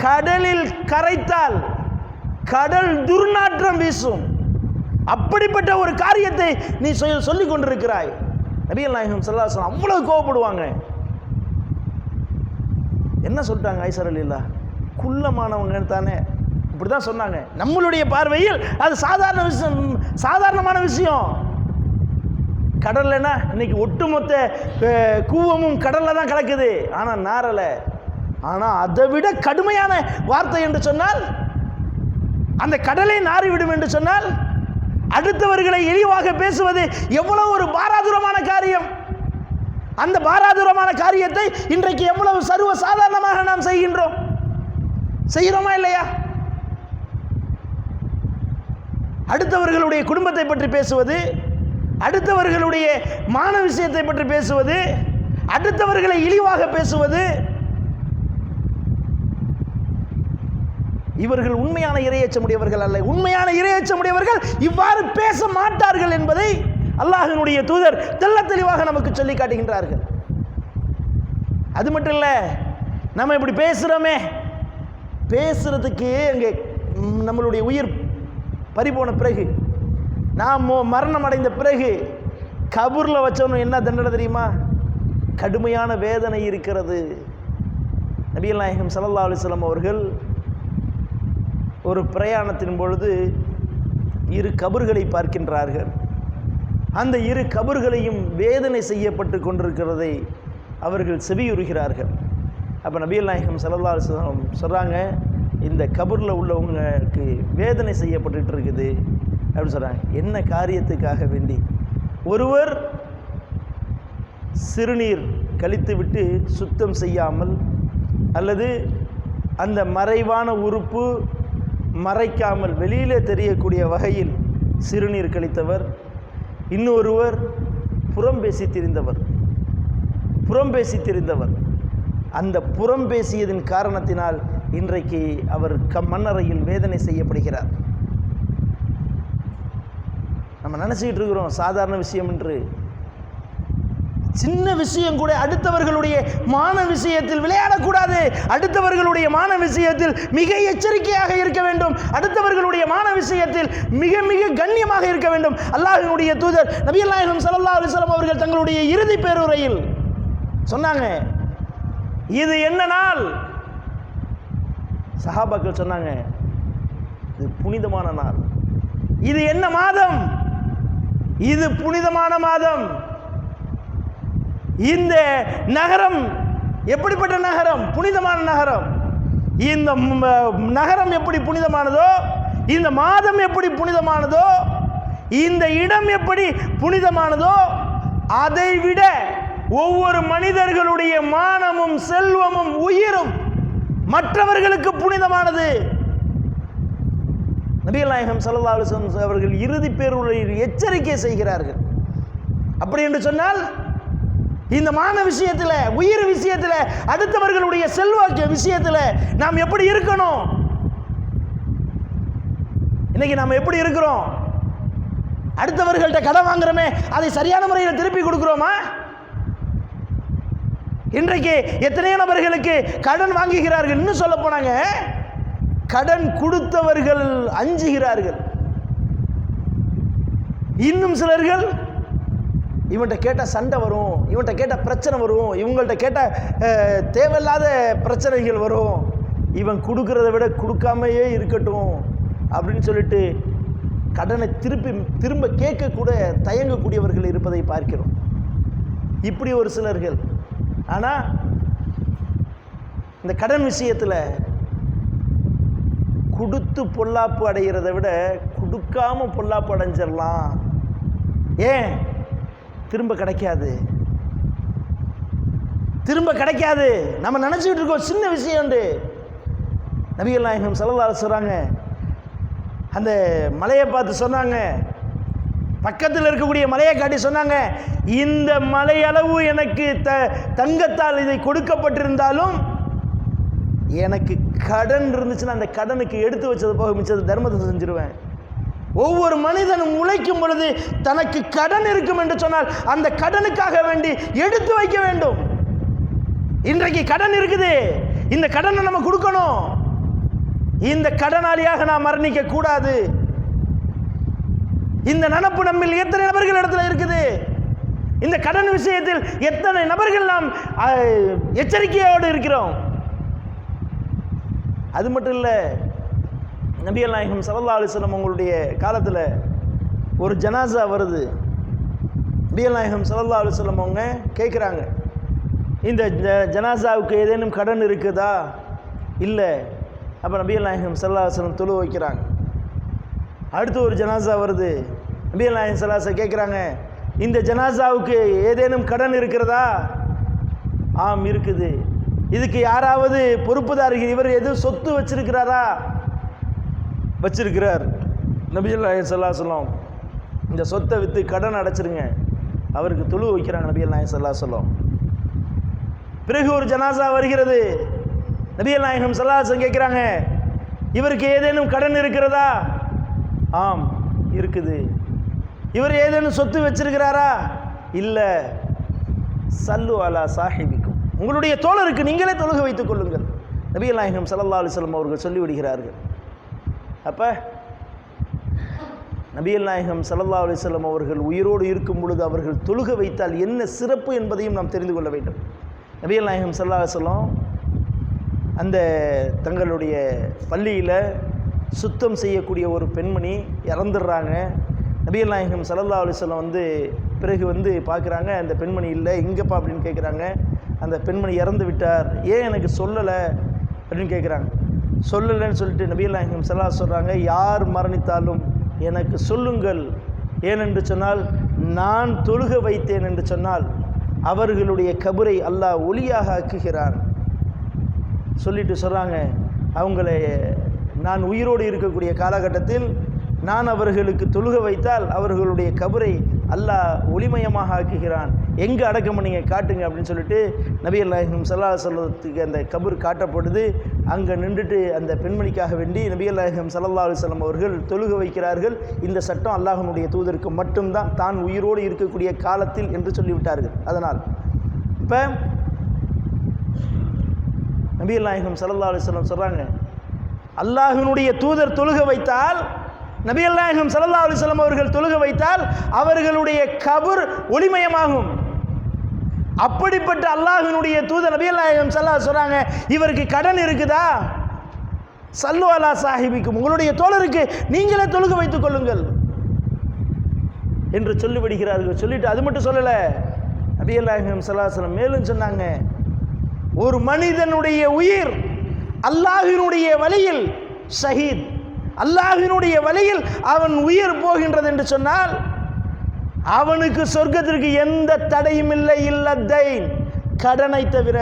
கடலில் கரைத்தால் கடல் துர்நாற்றம் வீசும். அப்படிப்பட்ட ஒரு காரியத்தை நீ சொல்லிக் கொண்டிருக்கிறாய். நபிகள் நாயகம் ஸல்லல்லாஹு அலைஹி வஸல்லம் அவ்வளவு கோபப்படுவாங்க. என்ன சொல்லிட்டாங்க ஆயிஷா ரலியல்லாஹு? குள்ளமானவங்க தானே, இப்படி தான் சொன்னாங்க. நம்மளுடைய பார்வையில் அது சாதாரணமான விஷயம். கடல்னா இன்னைக்கு ஒட்டுமொத்த கூவமும் கடல்ல தான் கலக்குது, ஆனால் நாரலை. ஆனால் அதை விட கடுமையான வார்த்தை என்று சொன்னால், அந்த கடலை நாறிவிடும் என்று சொன்னால், அடுத்தவர்களை இழிவாக பேசுவது எவ்வளவு ஒரு பாராதுரமான காரியம். அந்த பாராதுரமான காரியத்தை இன்றைக்கு எவ்வளவு சர்வ சாதாரணமாக நாம் செய்கிறோமா இல்லையா? அடுத்தவர்களுடைய குடும்பத்தை பற்றி பேசுவது, அடுத்தவர்களுடைய மான விஷயத்தை பற்றி பேசுவது, அடுத்தவர்களை இழிவாக பேசுவது, இவர்கள் உண்மையான இறையச்சமுடையவர்கள் அல்ல. உண்மையான இறையச்சமுடையவர்கள் இவ்வாறு பேச மாட்டார்கள் என்பதை அல்லாஹ்வினுடைய தூதர் தெள்ள தெளிவாக நமக்கு சொல்லி காட்டுகின்றார்கள். அது மட்டும் இல்லை, நம்ம இப்படி பேசுகிறோமே, பேசுறதுக்கு அங்கே நம்மளுடைய உயிர் பறிபோன பிறகு, நாம் மரணம் அடைந்த பிறகு கபூரில் வச்சவனும் என்ன தண்டனை தெரியுமா? கடுமையான வேதனை இருக்கிறது. நபிகள் நாயகம் ஸல்லல்லாஹு அலைஹி வஸல்லம் அவர்கள் ஒரு பிரயாணத்தின் பொழுது 2 கபர்களை பார்க்கின்றார்கள். அந்த 2 கபர்களையும் வேதனை செய்யப்பட்டு கொண்டிருக்கிறதை அவர்கள் செவியுறுகிறார்கள். அப்போ நபிகள் நாயகம் ஸல்லல்லாஹு அலைஹி வஸல்லம் சொல்கிறாங்க, இந்த கபரில் உள்ளவங்களுக்கு வேதனை செய்யப்பட்டு இருக்குது அப்படின்னு சொல்கிறாங்க. என்ன காரியத்துக்காக வேண்டி? ஒருவர் சிறுநீர் கழித்து விட்டு சுத்தம் செய்யாமல், அல்லது அந்த மறைவான உறுப்பு மறைக்காமல் வெளியிலே தெரியக்கூடிய வகையில் சிறுநீர் கழித்தவர். இன்னொருவர் புறம் பேசி திரிந்தவர். அந்த புறம் பேசியதின் காரணத்தினால் இன்றைக்கு அவர் மண்ணறையில் வேதனை செய்யப்படுகிறார். நம்ம நினச்சிக்கிட்டு இருக்கிறோம் சாதாரண விஷயம் என்று. சின்ன விஷயம் கூட அடுத்தவர்களுடைய மான விஷயத்தில் விளையாடக்கூடாது. அடுத்தவர்களுடைய மான விஷயத்தில் மிக எச்சரிக்கையாக இருக்க வேண்டும். அடுத்தவர்களுடைய மான விஷயத்தில் மிக மிக கண்ணியமாக இருக்க வேண்டும். அல்லாஹ்வினுடைய தூதர் நபிகள் நாயகம் ஸல்லல்லாஹு அலைஹி வஸல்லம் அவர்கள் தங்களுடைய இறுதி பேருரையில் சொன்னாங்க, இது என்ன நாள்? சஹாபாக்கள் சொன்னாங்க, இது புனிதமான நாள். இது என்ன மாதம்? இது புனிதமான மாதம். இந்த நகரம் எப்படிப்பட்ட நகரம்? புனிதமான நகரம். இந்த நகரம் எப்படி புனிதமானதோ, இந்த மாதம் எப்படி புனிதமானதோ, இந்த இடம் எப்படி புனிதமானதோ, அதைவிட ஒவ்வொரு மனிதர்களுடைய மானமும் செல்வமும் உயிரும் மற்றவர்களுக்கு புனிதமானது. நபிகள் நாயகம் ஸல்லல்லாஹு அலைஹி வஸல்லம் அவர்கள் இறுதி பேருரையில் எச்சரிக்கை செய்கிறார்கள். அப்படி என்று சொன்னால் இந்த மான விஷயத்தில், உயிர் விஷயத்தில், அடுத்தவர்களுடைய செல்வாக்கு விஷயத்தில் நாம் எப்படி இருக்கணும்? இன்னைக்கு நாம் எப்படி இருக்கிறோம்? அடுத்தவர்கள்ட்ட கடன் வாங்குறோமே, அதை சரியான முறையில் திருப்பி கொடுக்கிறோமா? இன்றைக்கு எத்தனையோ நபர்களுக்கு கடன் வாங்குகிறார்கள். இன்னும் சொல்ல போனாங்க, கடன் கொடுத்தவர்கள் அஞ்சுகிறார்கள். இன்னும் சிலர்கள் இவன்கிட்ட கேட்டால் சண்டை வரும், இவன்கிட்ட கேட்டால் பிரச்சனை வரும், இவங்கள்ட்ட கேட்டால் தேவையில்லாத பிரச்சனைகள் வரும், இவன் கொடுக்கறத விட கொடுக்காமையே இருக்கட்டும் அப்படின்னு சொல்லிட்டு கடனை திரும்ப கேட்கக்கூட தயங்கக்கூடியவர்கள் இருப்பதை பார்க்கிறோம். இப்படி ஒரு சிலர்கள். ஆனால் இந்த கடன் விஷயத்தில் கொடுத்து பொல்லாப்பு அடைகிறத விட கொடுக்காம பொல்லாப்பு அடைஞ்சிடலாம். ஏன்? திரும்ப கிடைக்காது, திரும்ப கிடைக்காது. நம்ம நினச்சிக்கிட்டு இருக்கோம் சின்ன விஷயம். நபிகள் நாயகம் ஸல்லல்லாஹு அலைஹி சொல்கிறாங்க, அந்த மலையை பார்த்து சொன்னாங்க, பக்கத்தில் இருக்கக்கூடிய மலையை காட்டி சொன்னாங்க, இந்த மலையளவு எனக்கு தங்கத்தால் இதை கொடுக்கப்பட்டிருந்தாலும் எனக்கு கடன் இருந்துச்சுன்னா அந்த கடனுக்கு எடுத்து வச்சது போக மிச்சது தர்மத்தை செஞ்சிருவேன். ஒவ்வொரு மனிதனும் உழைக்கும் பொழுது தனக்கு கடன் இருக்கும் என்று சொன்னால் அந்த கடனுக்காக வேண்டி எடுத்து வைக்க வேண்டும். இன்றைக்கு கடன் இருக்குது, இந்த கடனை நம்ம கொடுக்கணும். இந்த கடனாளியாக நாம் மரணிக்க கூடாது. இந்த நினப்பு நம்மில் எத்தனை நபர்கள் இடத்துல இருக்குது? இந்த கடன் விஷயத்தில் எத்தனை நபர்கள் நாம் எச்சரிக்கையோடு இருக்கிறோம்? அது மட்டும் இல்லை, நபிகள் நாயகம் ஸல்லல்லாஹு அலைஹி வஸல்லம் அவங்களுடைய காலத்தில் ஒரு ஜனாசா வருது. நபிகள் நாயகம் ஸல்லல்லாஹு அலைஹி வஸல்லம் அவங்க கேட்குறாங்க, இந்த ஜனாசாவுக்கு ஏதேனும் கடன் இருக்குதா? இல்லை. அப்போ நபிகள் நாயகம் ஸல்லல்லாஹு அலைஹி வஸல்லம் தொழு வைக்கிறாங்க. அடுத்து ஒரு ஜனாசா வருது. நபிகள் நாயகம் ஸல்லல்லாஹு அலைஹி வஸல்லம் கேட்குறாங்க, இந்த ஜனாசாவுக்கு ஏதேனும் கடன் இருக்கிறதா? ஆம், இருக்குது. இதுக்கு யாராவது பொறுப்புதாரிகள், இவர் எதுவும் சொத்து வச்சிருக்கிறாரா? வச்சிருக்கிறார். நபிகள் நாயகம் ஸல்லல்லாஹு அலைஹி வஸல்லம் இந்த சொத்தை விற்று கடன் அடைச்சிருங்க, அவருக்கு தொழு வைக்கிறாங்க நபிகள் நாயகம் ஸல்லல்லாஹு அலைஹி வஸல்லம். பிறகு ஒரு ஜனாசா வருகிறது. நபிகள் நாயகம் ஸல்லல்லாஹு அலைஹி வஸல்லம் கேட்குறாங்க, இவருக்கு ஏதேனும் கடன் இருக்கிறதா? ஆம், இருக்குது. இவர் ஏதேனும் சொத்து வச்சிருக்கிறாரா? இல்லை. சல்லு அலா சாஹிபிக்கும், உங்களுடைய தோழருக்கு நீங்களே தொழுக வைத்துக் கொள்ளுங்கள். நபிகள் நாயகம் ஸல்லல்லாஹு அலைஹி வஸல்லம் அவர்கள் சொல்லிவிடுகிறார்கள். அப்போ நபிகள் நாயகம் ஸல்லல்லாஹு அலைஹி வஸல்லம் அவர்கள் உயிரோடு இருக்கும் பொழுது அவர்கள் தொழுக வைத்தால் என்ன சிறப்பு என்பதையும் நாம் தெரிந்து கொள்ள வேண்டும். நபிகள் நாயகம் ஸல்லல்லாஹு அலைஹி வஸல்லம் அந்த தங்களுடைய பள்ளியில் சுத்தம் செய்யக்கூடிய ஒரு பெண்மணி இறந்துடுறாங்க. நபிகள் நாயகம் ஸல்லல்லாஹு அலைஹி வஸல்லம் பிறகு பார்க்குறாங்க, அந்த பெண்மணி இல்லை, எங்கப்பா அப்படின்னு கேட்குறாங்க. அந்த பெண்மணி இறந்து விட்டார், ஏன் எனக்கு சொல்லலை அப்படின்னு கேட்குறாங்க. சொல்லலைன்னு சொல்லிட்டு நபிகள் நாயகம் ஸல்லல்லாஹு அலைஹி வஸல்லம் சொல்கிறாங்க, யார் மரணித்தாலும் எனக்கு சொல்லுங்கள். ஏனென்று சொன்னால் நான் தொழுக வைத்தேன் என்று சொன்னால் அவர்களுடைய கபரை அல்லாஹ் ஒளியாக ஆக்குகிறான் சொல்லிட்டு சொல்கிறாங்க. அவங்களை நான் உயிரோடு இருக்கக்கூடிய காலகட்டத்தில் நான் அவர்களுக்கு தொழுக வைத்தால் அவர்களுடைய கபரை அல்லாஹ் ஒளிமயமாக ஆக்குகிறான், எங்கே அடக்கம் பண்ணீங்க காட்டுங்க அப்படின்னு சொல்லிட்டு நபிகள் நாயகம் ஸல்லல்லாஹு அலைஹி வஸல்லத்துக்கு அந்த கபர் காட்டப்படுது. அங்கே நின்றுட்டு அந்த பெண்மணிக்காக வேண்டி நபிகள் நாயகம் ஸல்லல்லாஹு அலைஹி வஸல்லம் அவர்கள் தொழுக வைக்கிறார்கள். இந்த சட்டம் அல்லாஹ்வுடைய தூதருக்கு மட்டும்தான், தான் உயிரோடு இருக்கக்கூடிய காலத்தில் என்று சொல்லிவிட்டார்கள். அதனால் இப்போ நபிகள் நாயகம் ஸல்லல்லாஹு அலைஹி வஸல்லம் சொல்கிறாங்க, அல்லாஹ்வுடைய தூதர் தொழுக வைத்தால், நபிகள் நாயகம் ஸல்லல்லாஹு அலைஹி வஸல்லம் அவர்கள் தொழுக வைத்தால் அவர்களுடைய கபர் ஒளிமயமாகும். அப்படிப்பட்ட அல்லாஹ்வினுடைய தூதர் நபிகள் நாயகம் ஸல்லல்லாஹு அலைஹி சொல்றாங்க, இவருக்கு கடன் இருக்குதா? சல்லு அலா சாஹிபிக்கும், உங்களுடைய தோழருக்கு நீங்களே தொழுக வைத்துக் கொள்ளுங்கள் என்று சொல்லிவிடுகிறார்கள். சொல்லிட்டு அது மட்டும் சொல்லலை, நபிகள் நாயகம் ஸல்லல்லாஹு அலைஹி வஸல்லம் மேலும் சொன்னாங்க, ஒரு மனிதனுடைய உயிர் அல்லாஹ்வினுடைய வழியில் ஷஹீத், அல்லாஹ்வினுடைய வழியில் அவன் உயிர் போகின்றது என்று சொன்னால் அவனுக்கு சொர்க்கத்திற்கு எந்த தடையும் இல்லை, இல்ல தைன், கடனை தவிர.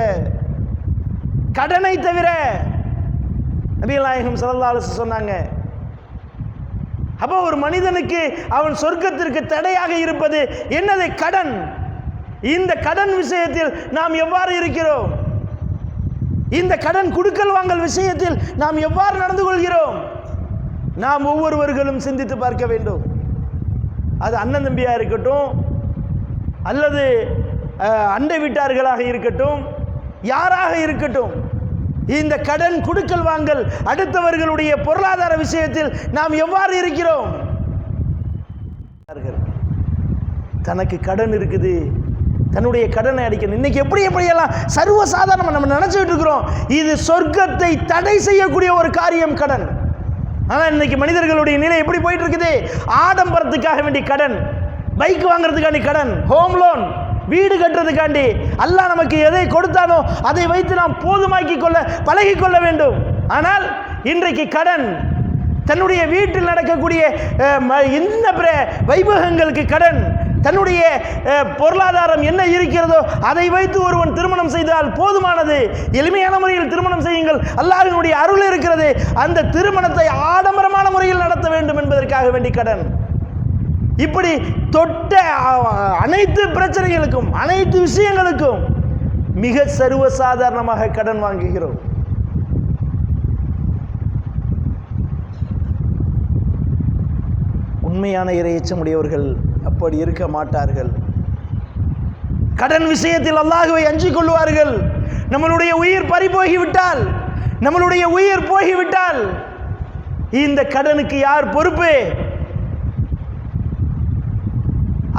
கடனை தவிர நபிகள் நாயகம் ஸல்லல்லாஹு அலைஹி வஸல்லம் சொன்னாங்க. அப்போ ஒரு மனிதனுக்கு அவன் சொர்க்கத்திற்கு தடையாக இருப்பது என்னது? கடன். இந்த கடன் விஷயத்தில் நாம் எவ்வாறு இருக்கிறோம்? இந்த கடன் கொடுக்கல் வாங்கல் விஷயத்தில் நாம் எவ்வாறு நடந்து கொள்கிறோம்? நாம் ஒவ்வொருவர்களும் சிந்தித்து பார்க்க வேண்டும். அது அண்ணன் தம்பியாக இருக்கட்டும், அல்லது அண்டை வீட்டார்களாக இருக்கட்டும், யாராக இருக்கட்டும், இந்த கடன் கொடுக்கல் வாங்கல் அடுத்தவர்களுடைய பொருளாதார விஷயத்தில் நாம் எவ்வாறு இருக்கிறோம்? தனக்கு கடன் இருக்குது, தன்னுடைய கடனை அடிக்கணும். இன்னைக்கு எப்படியெல்லாம் சர்வசாதாரணமாக நம்ம நினைச்சிட்டு இருக்கிறோம். இது சொர்க்கத்தை தடை செய்யக்கூடிய ஒரு காரியம் கடன். ஆனால் இன்னைக்கு மனிதர்களுடைய நிலை எப்படி போயிட்டு இருக்குது? ஆடம்பரத்துக்காக வேண்டிய கடன், பைக் வாங்குறதுக்காண்டி கடன், ஹோம் லோன், வீடு கட்டுறதுக்காண்டி அல்லாஹ் நமக்கு எதை கொடுத்தானோ அதை வைத்து நாம் போதுமாக்கி கொள்ள பழகி கொள்ள வேண்டும். ஆனால் இன்றைக்கு கடன், தன்னுடைய வீட்டில் நடக்கக்கூடிய என்ன வைபவங்களுக்கு கடன், தன்னுடைய பொருளாதாரம் என்ன இருக்கிறதோ அதை வைத்து ஒருவன் திருமணம் செய்தால் போதுமானது. எளிமையான முறையில் திருமணம் செய்யுங்கள், அல்லாஹ்வினுடைய அருள் இருக்கிறது. அந்த திருமணத்தை ஆடம்பரமான முறையில் நடத்த வேண்டும் என்பதற்காக வேண்டி கடன். இப்படி தொட்ட அனைத்து பிரச்சனைகளுக்கும், அனைத்து விஷயங்களுக்கும் மிக சர்வசாதாரணமாக கடன் வாங்குகிறோம். உண்மையான இறையச்சமுடையவர்கள் அப்படி இருக்க மாட்டார்கள். கடன் விஷயத்தில் அல்லாஹ்வை அஞ்சிக் கொள்வார்கள். நம்மளுடைய உயிர் பறிபோகிவிட்டால், நம்மளுடைய உயிர் போகிவிட்டால் இந்த கடனுக்கு யார் பொறுப்பு?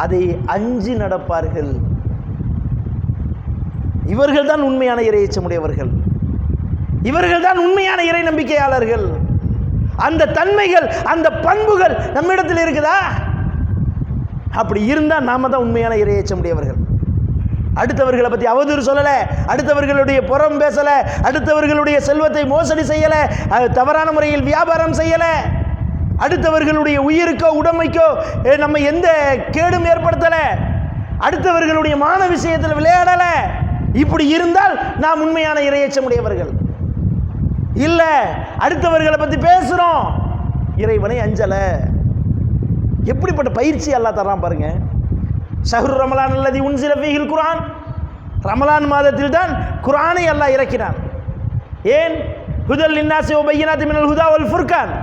அதை அஞ்சி நடப்பார்கள். இவர்கள் தான் உண்மையான இறையச்சமுடையவர்கள், இவர்கள் தான் உண்மையான இறை நம்பிக்கையாளர்கள். அந்த தன்மைகள், அந்த பண்புகள் நம்மிடத்தில் இருக்குதா? அப்படி இருந்தால் நாம தான் உண்மையான இறையச்சமுடையவர்கள். அடுத்தவர்களை பற்றி அவதூறு சொல்லலை, அடுத்தவர்களுடைய புறம் பேசலை, அடுத்தவர்களுடைய செல்வத்தை மோசடி செய்யலை, தவறான முறையில் வியாபாரம் செய்யலை, அடுத்தவர்களுடைய உயிருக்கோ உடைமைக்கோ நம்ம எந்த கேடும் ஏற்படுத்தலை, அடுத்தவர்களுடைய மான விஷயத்தில் விளையாடலை. இப்படி இருந்தால் நாம் உண்மையான இறையச்சமுடையவர்கள். இல்லை, அடுத்தவர்களை பற்றி பேசுகிறோம், இறைவனை அஞ்சலை. எப்படிப்பட்ட பயிற்சி அல்லாஹ் தரான் பாருங்க. ஷஹ்ரு ரமலான் அல்லதி உன்சில ஃபீஹில் குர்ஆன், ரமலான் மாதத்தில் தான் குர்ஆனை அல்லாஹ் இறக்கினான். ஏன்? ஹுதல் லின்னாஸி வ பையினாத்தி மினல் ஹுதா வல் ஃபுர்கான்,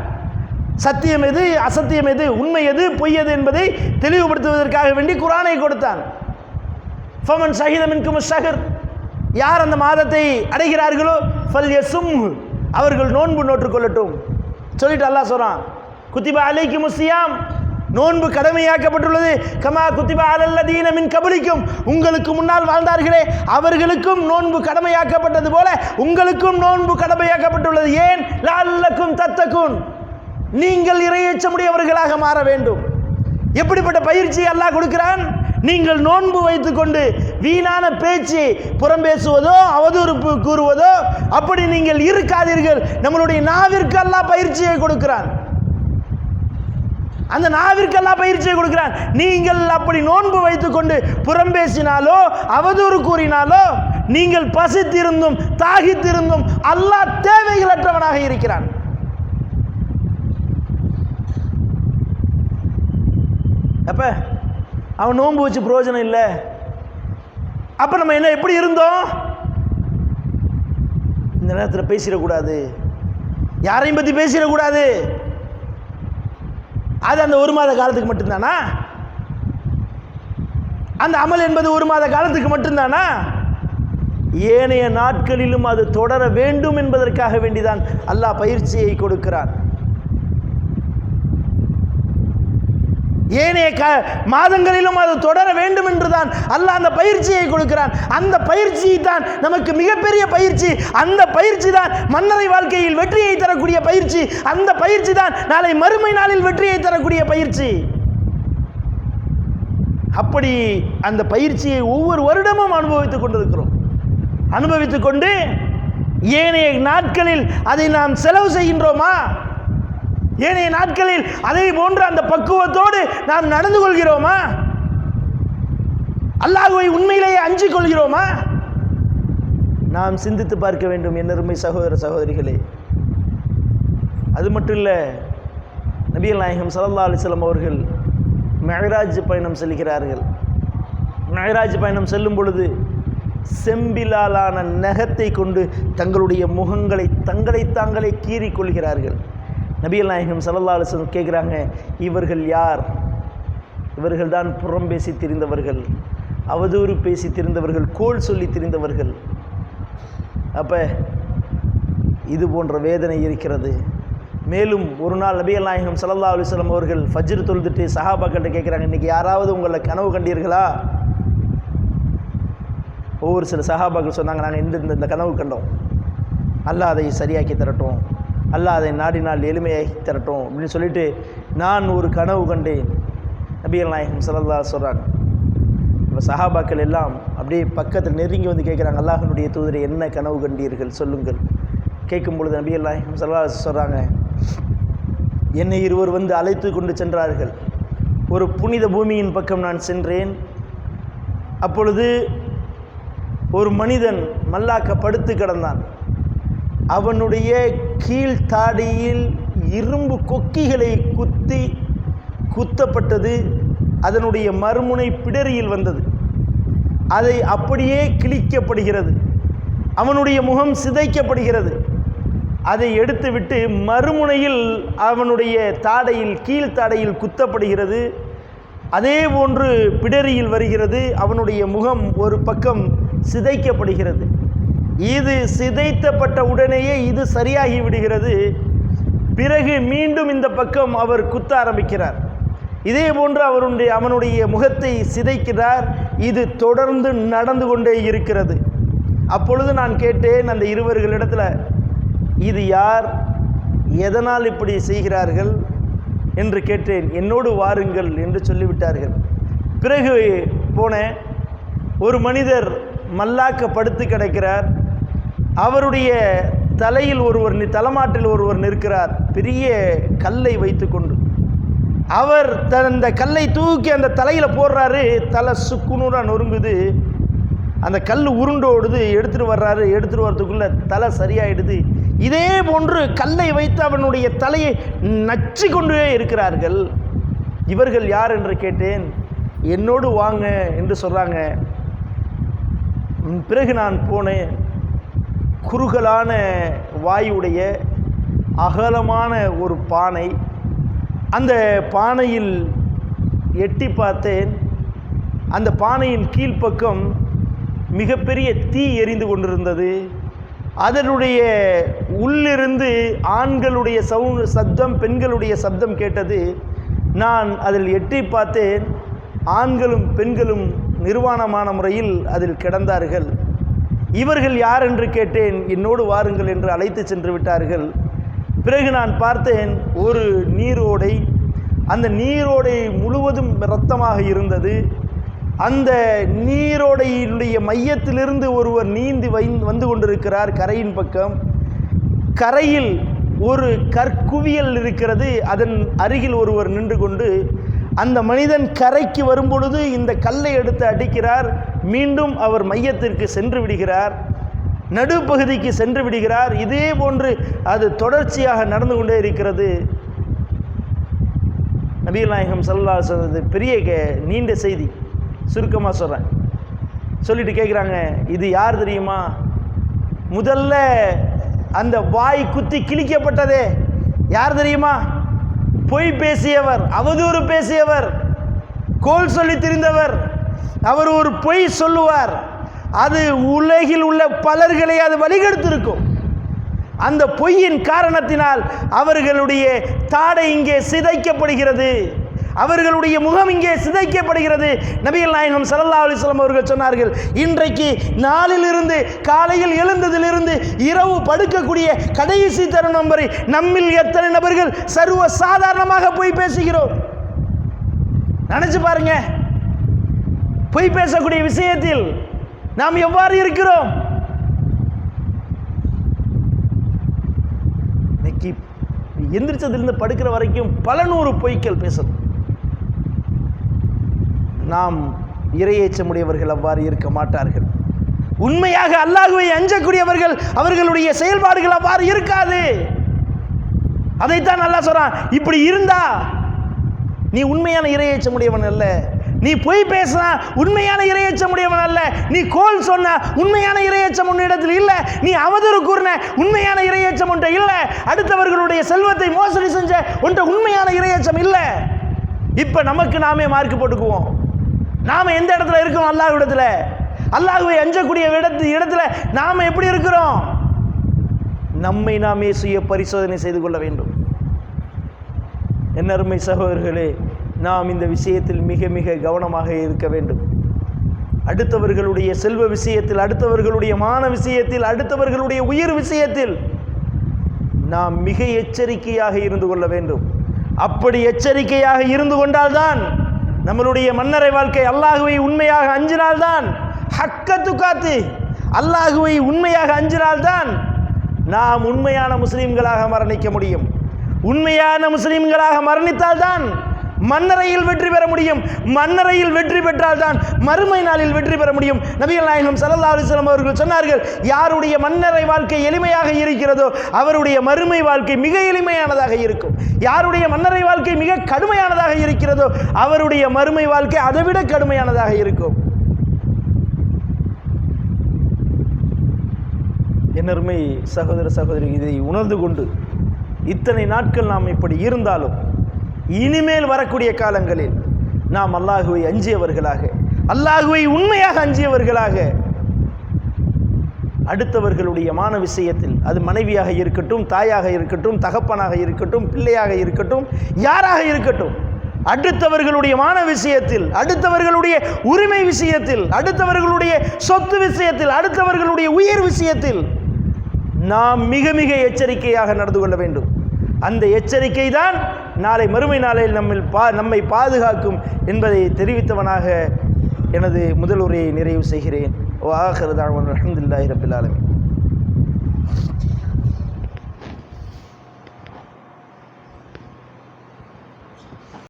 சத்தியம் எது, அசத்தியம் எது, உண்மை எது, பொய் எது என்பதை தெளிவுபடுத்துவதற்காக வேண்டி குர்ஆனை கொடுத்தான். ஃபமன் ஷஹித மின்கும் ஷஹர், யார் அந்த மாதத்தை அடைகிறார்களோ ஃபல்யசும், அவர்கள் நோன்பு நோற்றுக்கொள்ளட்டும் சொல்லிட்டு அல்லாஹ் சொல்றான். குத்திபா அலைக்குமுஸ் ஸியாம், நோன்பு கடமையாக்கப்பட்டுள்ளது. கமா குத்திபா அலல்லதீன மின் கபலிக்கும், உங்களுக்கு முன்னால் வாழ்ந்தார்களே அவர்களுக்கும் நோன்பு கடமையாக்கப்பட்டது போல உங்களுக்கும் நோன்பு கடமையாக்கப்பட்டுள்ளது. ஏன்? லஅல்லக்கும் தத்தகுன், நீங்கள் இறையச்சமுடையவர்களாக மாற வேண்டும். எப்படிப்பட்ட பயிற்சி அல்லாஹ் கொடுக்கிறான்? நீங்கள் நோன்பு வைத்துக்கொண்டு வீணான பேச்சு, புறம் பேசுவதோ அவதூறு கூறுவதோ அப்படி நீங்கள் இருக்காதீர்கள். நம்மளுடைய நாவிற்கு அல்லாஹ் பயிற்சியை கொடுக்கிறான். அந்த நாவிற்கு அல்லாஹ் பயிற்சியை கொடுக்கிறான். நீங்கள் அப்படி நோன்பு வைத்துக்கொண்டு புறம் பேசினாலோ அவதூறு கூறினாலோ நீங்கள் பசித்திருந்தும் தாகித்திருந்தும் அல்லாஹ் தேவைகளற்றவனாக இருக்கிறான். அப்ப அவன் நோன்பு வச்சு பிரயோஜனம் இல்லை. அப்ப நம்ம என்ன எப்படி இருந்தோம்? இந்த நேரத்தில் பேசிடக்கூடாது, யாரையும் பற்றி பேசிடக்கூடாது. அது அந்த ஒரு மாத காலத்துக்கு மட்டும்தானா? அந்த அமல் என்பது ஒரு மாத காலத்துக்கு மட்டும்தானா? ஏனைய நாட்களிலும் அது தொடர வேண்டும் என்பதற்காக வேண்டிதான் அல்லாஹ் பயிற்சியை கொடுக்கிறான். ஏனைய மாதங்களிலும் அது தொடர வேண்டும் என்றுதான் அல்லாஹ் அந்த பயிற்சியை கொடுக்கிறான். அந்த பயிற்சி தான் நமக்கு மிகப்பெரிய பயிற்சி. அந்த பயிற்சி தான் மன்னரை வாழ்க்கையில் வெற்றியை தரக்கூடிய பயிற்சி. அந்த பயிற்சி தான் நாளை மறுமை நாளில் வெற்றியை தரக்கூடிய பயிற்சி. அப்படி அந்த பயிற்சியை ஒவ்வொரு வருடமும் அனுபவித்துக் கொண்டிருக்கிறோம். அனுபவித்துக் கொண்டு ஏனைய நாட்களில் அதை நாம் செலவு செய்கின்றோமா? ஏனைய நாட்களில் அதை போன்ற அந்த பக்குவத்தோடு நாம் நடந்து கொள்கிறோமா? அல்லாஹ்வை உண்மையிலேயே அஞ்சிக் கொள்கிறோமா? நாம் சிந்தித்து பார்க்க வேண்டும். என்னருமை சகோதர சகோதரிகளே, அது மட்டும் இல்லை, நபிகள் நாயகம் ஸல்லல்லாஹு அலைஹி வஸல்லம் அவர்கள் மிஅராஜ் பயணம் செல்கிறார்கள். மிஅராஜ் பயணம் செல்லும் பொழுது செம்பிலாலான நகத்தை கொண்டு தங்களுடைய முகங்களை தாங்களே கீறிக் கொள்கிறார்கள். நபிகள் நாயகம் ஸல்லல்லாஹு அலைஹி வஸல்லம் கேட்குறாங்க, இவர்கள் யார்? இவர்கள் தான் புறம் பேசி திரிந்தவர்கள், அவதூறு பேசி திரிந்தவர்கள், கோல் சொல்லி திரிந்தவர்கள். அப்போ இது போன்ற வேதனை இருக்கிறது. மேலும் ஒரு நாள் நபிகள் நாயகம் ஸல்லல்லாஹு அலைஹி வஸல்லம் அவர்கள் ஃபஜ்ர் தொழுதுட்டு சஹாபாக்கிட்ட கேட்குறாங்க, இன்றைக்கி யாராவது உங்களை கனவு கண்டீர்களா? ஒவ்வொரு சில சஹாபாக்கள் சொன்னாங்க, நாங்கள் இந்த கனவு கண்டோம், அல்லாஹ் அதை சரியாக்கி தரட்டும், அல்லாஹ் அதை நாடினால் எளிமையாக்கி தரட்டும் அப்படின்னு சொல்லிட்டு நான் ஒரு கனவு கண்டேன் நபிகள் நாயகம் ஸல்லல்லாஹு அலைஹி சொல்கிறாங்க. இப்போ சஹாபாக்கள் எல்லாம் அப்படியே பக்கத்தில் நெருங்கி வந்து கேட்குறாங்க, அல்லாஹ்வுடைய தூதரை என்ன கனவு கண்டீர்கள் சொல்லுங்கள். கேட்கும் பொழுது நபிகள் நாயகம் ஸல்லல்லாஹு அலைஹி சொல்கிறாங்க, என்னை இருவர் வந்து அழைத்து கொண்டு சென்றார்கள். ஒரு புனித பூமியின் பக்கம் நான் சென்றேன். அப்பொழுது ஒரு மனிதன் மல்லாக்க படுத்து கிடந்தான். அவனுடைய கீழ்த்தாடியில் இரும்பு கொக்கிகளை குத்தப்பட்டது. அதனுடைய மறுமுனை பிடரியில் வந்தது. அதை அப்படியே கிழிக்கப்படுகிறது. அவனுடைய முகம் சிதைக்கப்படுகிறது. அதை எடுத்துவிட்டு மறுமுனையில் அவனுடைய தாடையில் கீழ்த்தாடையில் குத்தப்படுகிறது. அதே போன்று பிடரியில் வருகிறது. அவனுடைய முகம் ஒரு பக்கம் சிதைக்கப்படுகிறது. இது சிதைத்தப்பட்ட உடனேயே இது சரியாகி விடுகிறது. பிறகு மீண்டும் இந்த பக்கம் அவர் குத்த ஆரம்பிக்கிறார். இதே போன்று அவனுடைய முகத்தை சிதைக்கிறார். இது தொடர்ந்து நடந்து கொண்டே இருக்கிறது. அப்பொழுது நான் கேட்டேன் அந்த இருவர்களிடத்தில், இது யார், எதனால் இப்படி செய்கிறார்கள் என்று கேட்டேன். என்னோடு வாருங்கள் என்று சொல்லிவிட்டார்கள். பிறகு போனேன். ஒரு மனிதர் மல்லாக்க படுத்து கிடக்கிறார். அவருடைய தலையில் தலைமாட்டில் ஒருவர் நிற்கிறார், பெரிய கல்லை வைத்துக்கொண்டு. அவர் அந்த கல்லை தூக்கி அந்த தலையில் போடுறாரு. தலை சுக்குநூறாக நொறுங்குது. அந்த கல் உருண்டோடுது. எடுத்துகிட்டு வர்றாரு. எடுத்துகிட்டு வர்றதுக்குள்ளே தலை சரியாயிடுது. இதே போன்று கல்லை வைத்து அவனுடைய தலையை நச்சு கொண்டே இருக்கிறார்கள். இவர்கள் யார் என்று கேட்டேன். என்னோடு வாங்க என்று சொல்கிறாங்க. பிறகு நான் போனேன். குறுகலான வாயுடைய அகலமான ஒரு பானை. அந்த பானையில் எட்டி பார்த்தேன். அந்த பானையின் கீழ்ப்பக்கம் மிகப்பெரிய தீ எரிந்து கொண்டிருந்தது. அதனுடைய உள்ளிருந்து ஆண்களுடைய சப்தம், பெண்களுடைய சப்தம் கேட்டது. நான் அதில் எட்டி பார்த்தேன். ஆண்களும் பெண்களும் நிர்வாணமான முறையில் அதில் கிடந்தார்கள். இவர்கள் யார் என்று கேட்டேன். என்னோடு வாருங்கள் என்று அழைத்து சென்று விட்டார்கள். பிறகு நான் பார்த்தேன் ஒரு நீரோடை. அந்த நீரோடை முழுவதும் இரத்தமாக இருந்தது. அந்த நீரோடையினுடைய மையத்திலிருந்து ஒருவர் நீந்தி வந்து கொண்டிருக்கிறார் கரையின் பக்கம். கரையில் ஒரு கற்குவியல் இருக்கிறது. அதன் அருகில் ஒருவர் நின்று கொண்டு அந்த மனிதன் கரைக்கு வரும்பொழுது இந்த கல்லை எடுத்து அடிக்கிறார். மீண்டும் அவர் மையத்திற்கு சென்று விடுகிறார். நடுப்பகுதிக்கு சென்று விடுகிறார். இதே போன்று அது தொடர்ச்சியாக நடந்து கொண்டே இருக்கிறது. நபிகள் நாயகம் ஸல்லல்லாஹு அலைஹி வஸல்லம் பெரிய நீண்ட செய்தி, சுருக்கமாக சொல்கிறேன். சொல்லிட்டு கேட்குறாங்க, இது யார் தெரியுமா? முதல்ல அந்த வாய் குத்தி கிழிக்கப்பட்டதே யார் தெரியுமா? பொய் பேசியவர், அவதூறு பேசியவர், கோல் சொல்லி திரிந்தவர். அவர் ஒரு பொய் சொல்லுவார். அது உலகில் உள்ள பலர்களை அது வழிகெடுத்திருக்கும். அந்த பொய்யின் காரணத்தினால் அவர்களுடைய தாடை இங்கே சிதைக்கப்படுகிறது. அவர்களுடைய முகம் இங்கே சிதைக்கப்படுகிறது. நபிகள் நாயகம் ஸல்லல்லாஹு அலைஹி வஸல்லம் அவர்கள் சொன்னார்கள், இன்றைக்கு நாளிலிருந்து காலையில் எழுந்ததிலிருந்து இரவு படுக்கக்கூடிய கடைசி தருணம் வரை நம்மில் எத்தனை நபர்கள் சர்வ சாதாரணமாக பொய் பேசுகிறோம்? நினைச்சு பாருங்க. பொய் பேசக்கூடிய விஷயத்தில் நாம் எவ்வாறு இருக்கிறோம்? இன்னைக்கு எந்திரிச்சதிலிருந்து படுக்கிற வரைக்கும் பல நூறு பொய்கள் பேசணும். நாம் இறையேச்சமுடையவர்கள் அவ்வாறு இருக்க மாட்டார்கள். உண்மையாக அல்லாஹ்வை அஞ்சக்கூடியவர்கள் அவர்களுடைய செயல்பாடுகள் அவ்வாறு இருக்காது. அதைத்தான் அல்லாஹ் சொல்றான். இப்படி இருந்தா நீ உண்மையான இறையச்சமுடையவன் அல்ல. நீ பொய் பேசினா உண்மையான இறையச்சமுடையவன் அல்ல. நீ கோல் சொன்ன உண்மையான இறையச்சம் உன்னிடத்தில் இல்லை. நீ அவதூறு கூறின உண்மையான இறையச்சம் ஒன்றை இல்லை. அடுத்தவர்களுடைய செல்வத்தை மோசடி செஞ்ச ஒன்றை உண்மையான இறையச்சம் இல்லை. இப்ப நமக்கு நாமே மார்க் போட்டுக்குவோம். நாம எந்த இடத்துல இருக்கோம்? அல்லாஹ் இடத்துல. அல்லாஹ்வை அஞ்சக்கூடிய இடத்துல நாம எப்படி இருக்கிறோம்? நம்மை நாமே சுய பரிசோதனை செய்து கொள்ள வேண்டும். என் அருமை சகோதரர்களே, நாம் இந்த விஷயத்தில் மிக மிக கவனமாக இருக்க வேண்டும். அடுத்தவர்களுடைய செல்வ விஷயத்தில், அடுத்தவர்களுடைய மான விஷயத்தில், அடுத்தவர்களுடைய உயிர் விஷயத்தில் நாம் மிக எச்சரிக்கையாக இருந்து கொள்ள வேண்டும். அப்படி எச்சரிக்கையாக இருந்து கொண்டால்தான் நம்மளுடைய மன்னரை வாழ்க்கை, அல்லாஹுவை உண்மையாக அஞ்சினால்தான், ஹக்கத்து காத்து அல்லாஹுவை உண்மையாக அஞ்சினால்தான் நாம் உண்மையான முஸ்லிம்களாக மரணிக்க முடியும். உண்மையான முஸ்லிம்களாக மரணித்தால்தான் மன்னரையில் வெற்றி பெற முடியும். மன்னரையில் வெற்றி பெற்றால்தான் மறுமை நாளில் வெற்றி பெற முடியும். நபிகள் நாயகம் ஸல்லல்லாஹு அலைஹி வஸல்லம் அவர்கள் சொன்னார்கள், யாருடைய மன்னரை வாழ்க்கை எளிமையாக இருக்கிறதோ அவருடைய மறுமை வாழ்க்கை மிக எளிமையானதாக இருக்கும். யாருடைய மன்னரை வாழ்க்கை மிக கடுமையானதாக இருக்கிறதோ அவருடைய மறுமை வாழ்க்கை அதைவிட கடுமையானதாக இருக்கும். என்னருமை சகோதர சகோதரி, இதை உணர்ந்து கொண்டு இத்தனை நாட்கள் நாம் இப்படி இருந்தாலும் இனிமேல் வரக்கூடிய காலங்களில் நாம் அல்லாஹுவை அஞ்சியவர்களாக, அல்லாஹுவை உண்மையாக அஞ்சியவர்களாக, அடுத்தவர்களுடைய மான விஷயத்தில், அது மனைவியாக இருக்கட்டும், தாயாக இருக்கட்டும், தகப்பனாக இருக்கட்டும், பிள்ளையாக இருக்கட்டும், யாராக இருக்கட்டும், அடுத்தவர்களுடைய மான விஷயத்தில், அடுத்தவர்களுடைய உரிமை விஷயத்தில், அடுத்தவர்களுடைய சொத்து விஷயத்தில், அடுத்தவர்களுடைய உயிர் விஷயத்தில் நாம் மிக மிக எச்சரிக்கையாக நடந்து கொள்ள வேண்டும். அந்த எச்சரிக்கை தான் நாளை மறுமை நாளில் நம்மை பாதுகாக்கும் என்பதை தெரிவித்தவனாக எனது முதல் உரையை நிறைவு செய்கிறேன். வ ஆகிரு தஅவானா அல்ஹம்துலில்லாஹி ரப்பில் ஆலமீன்.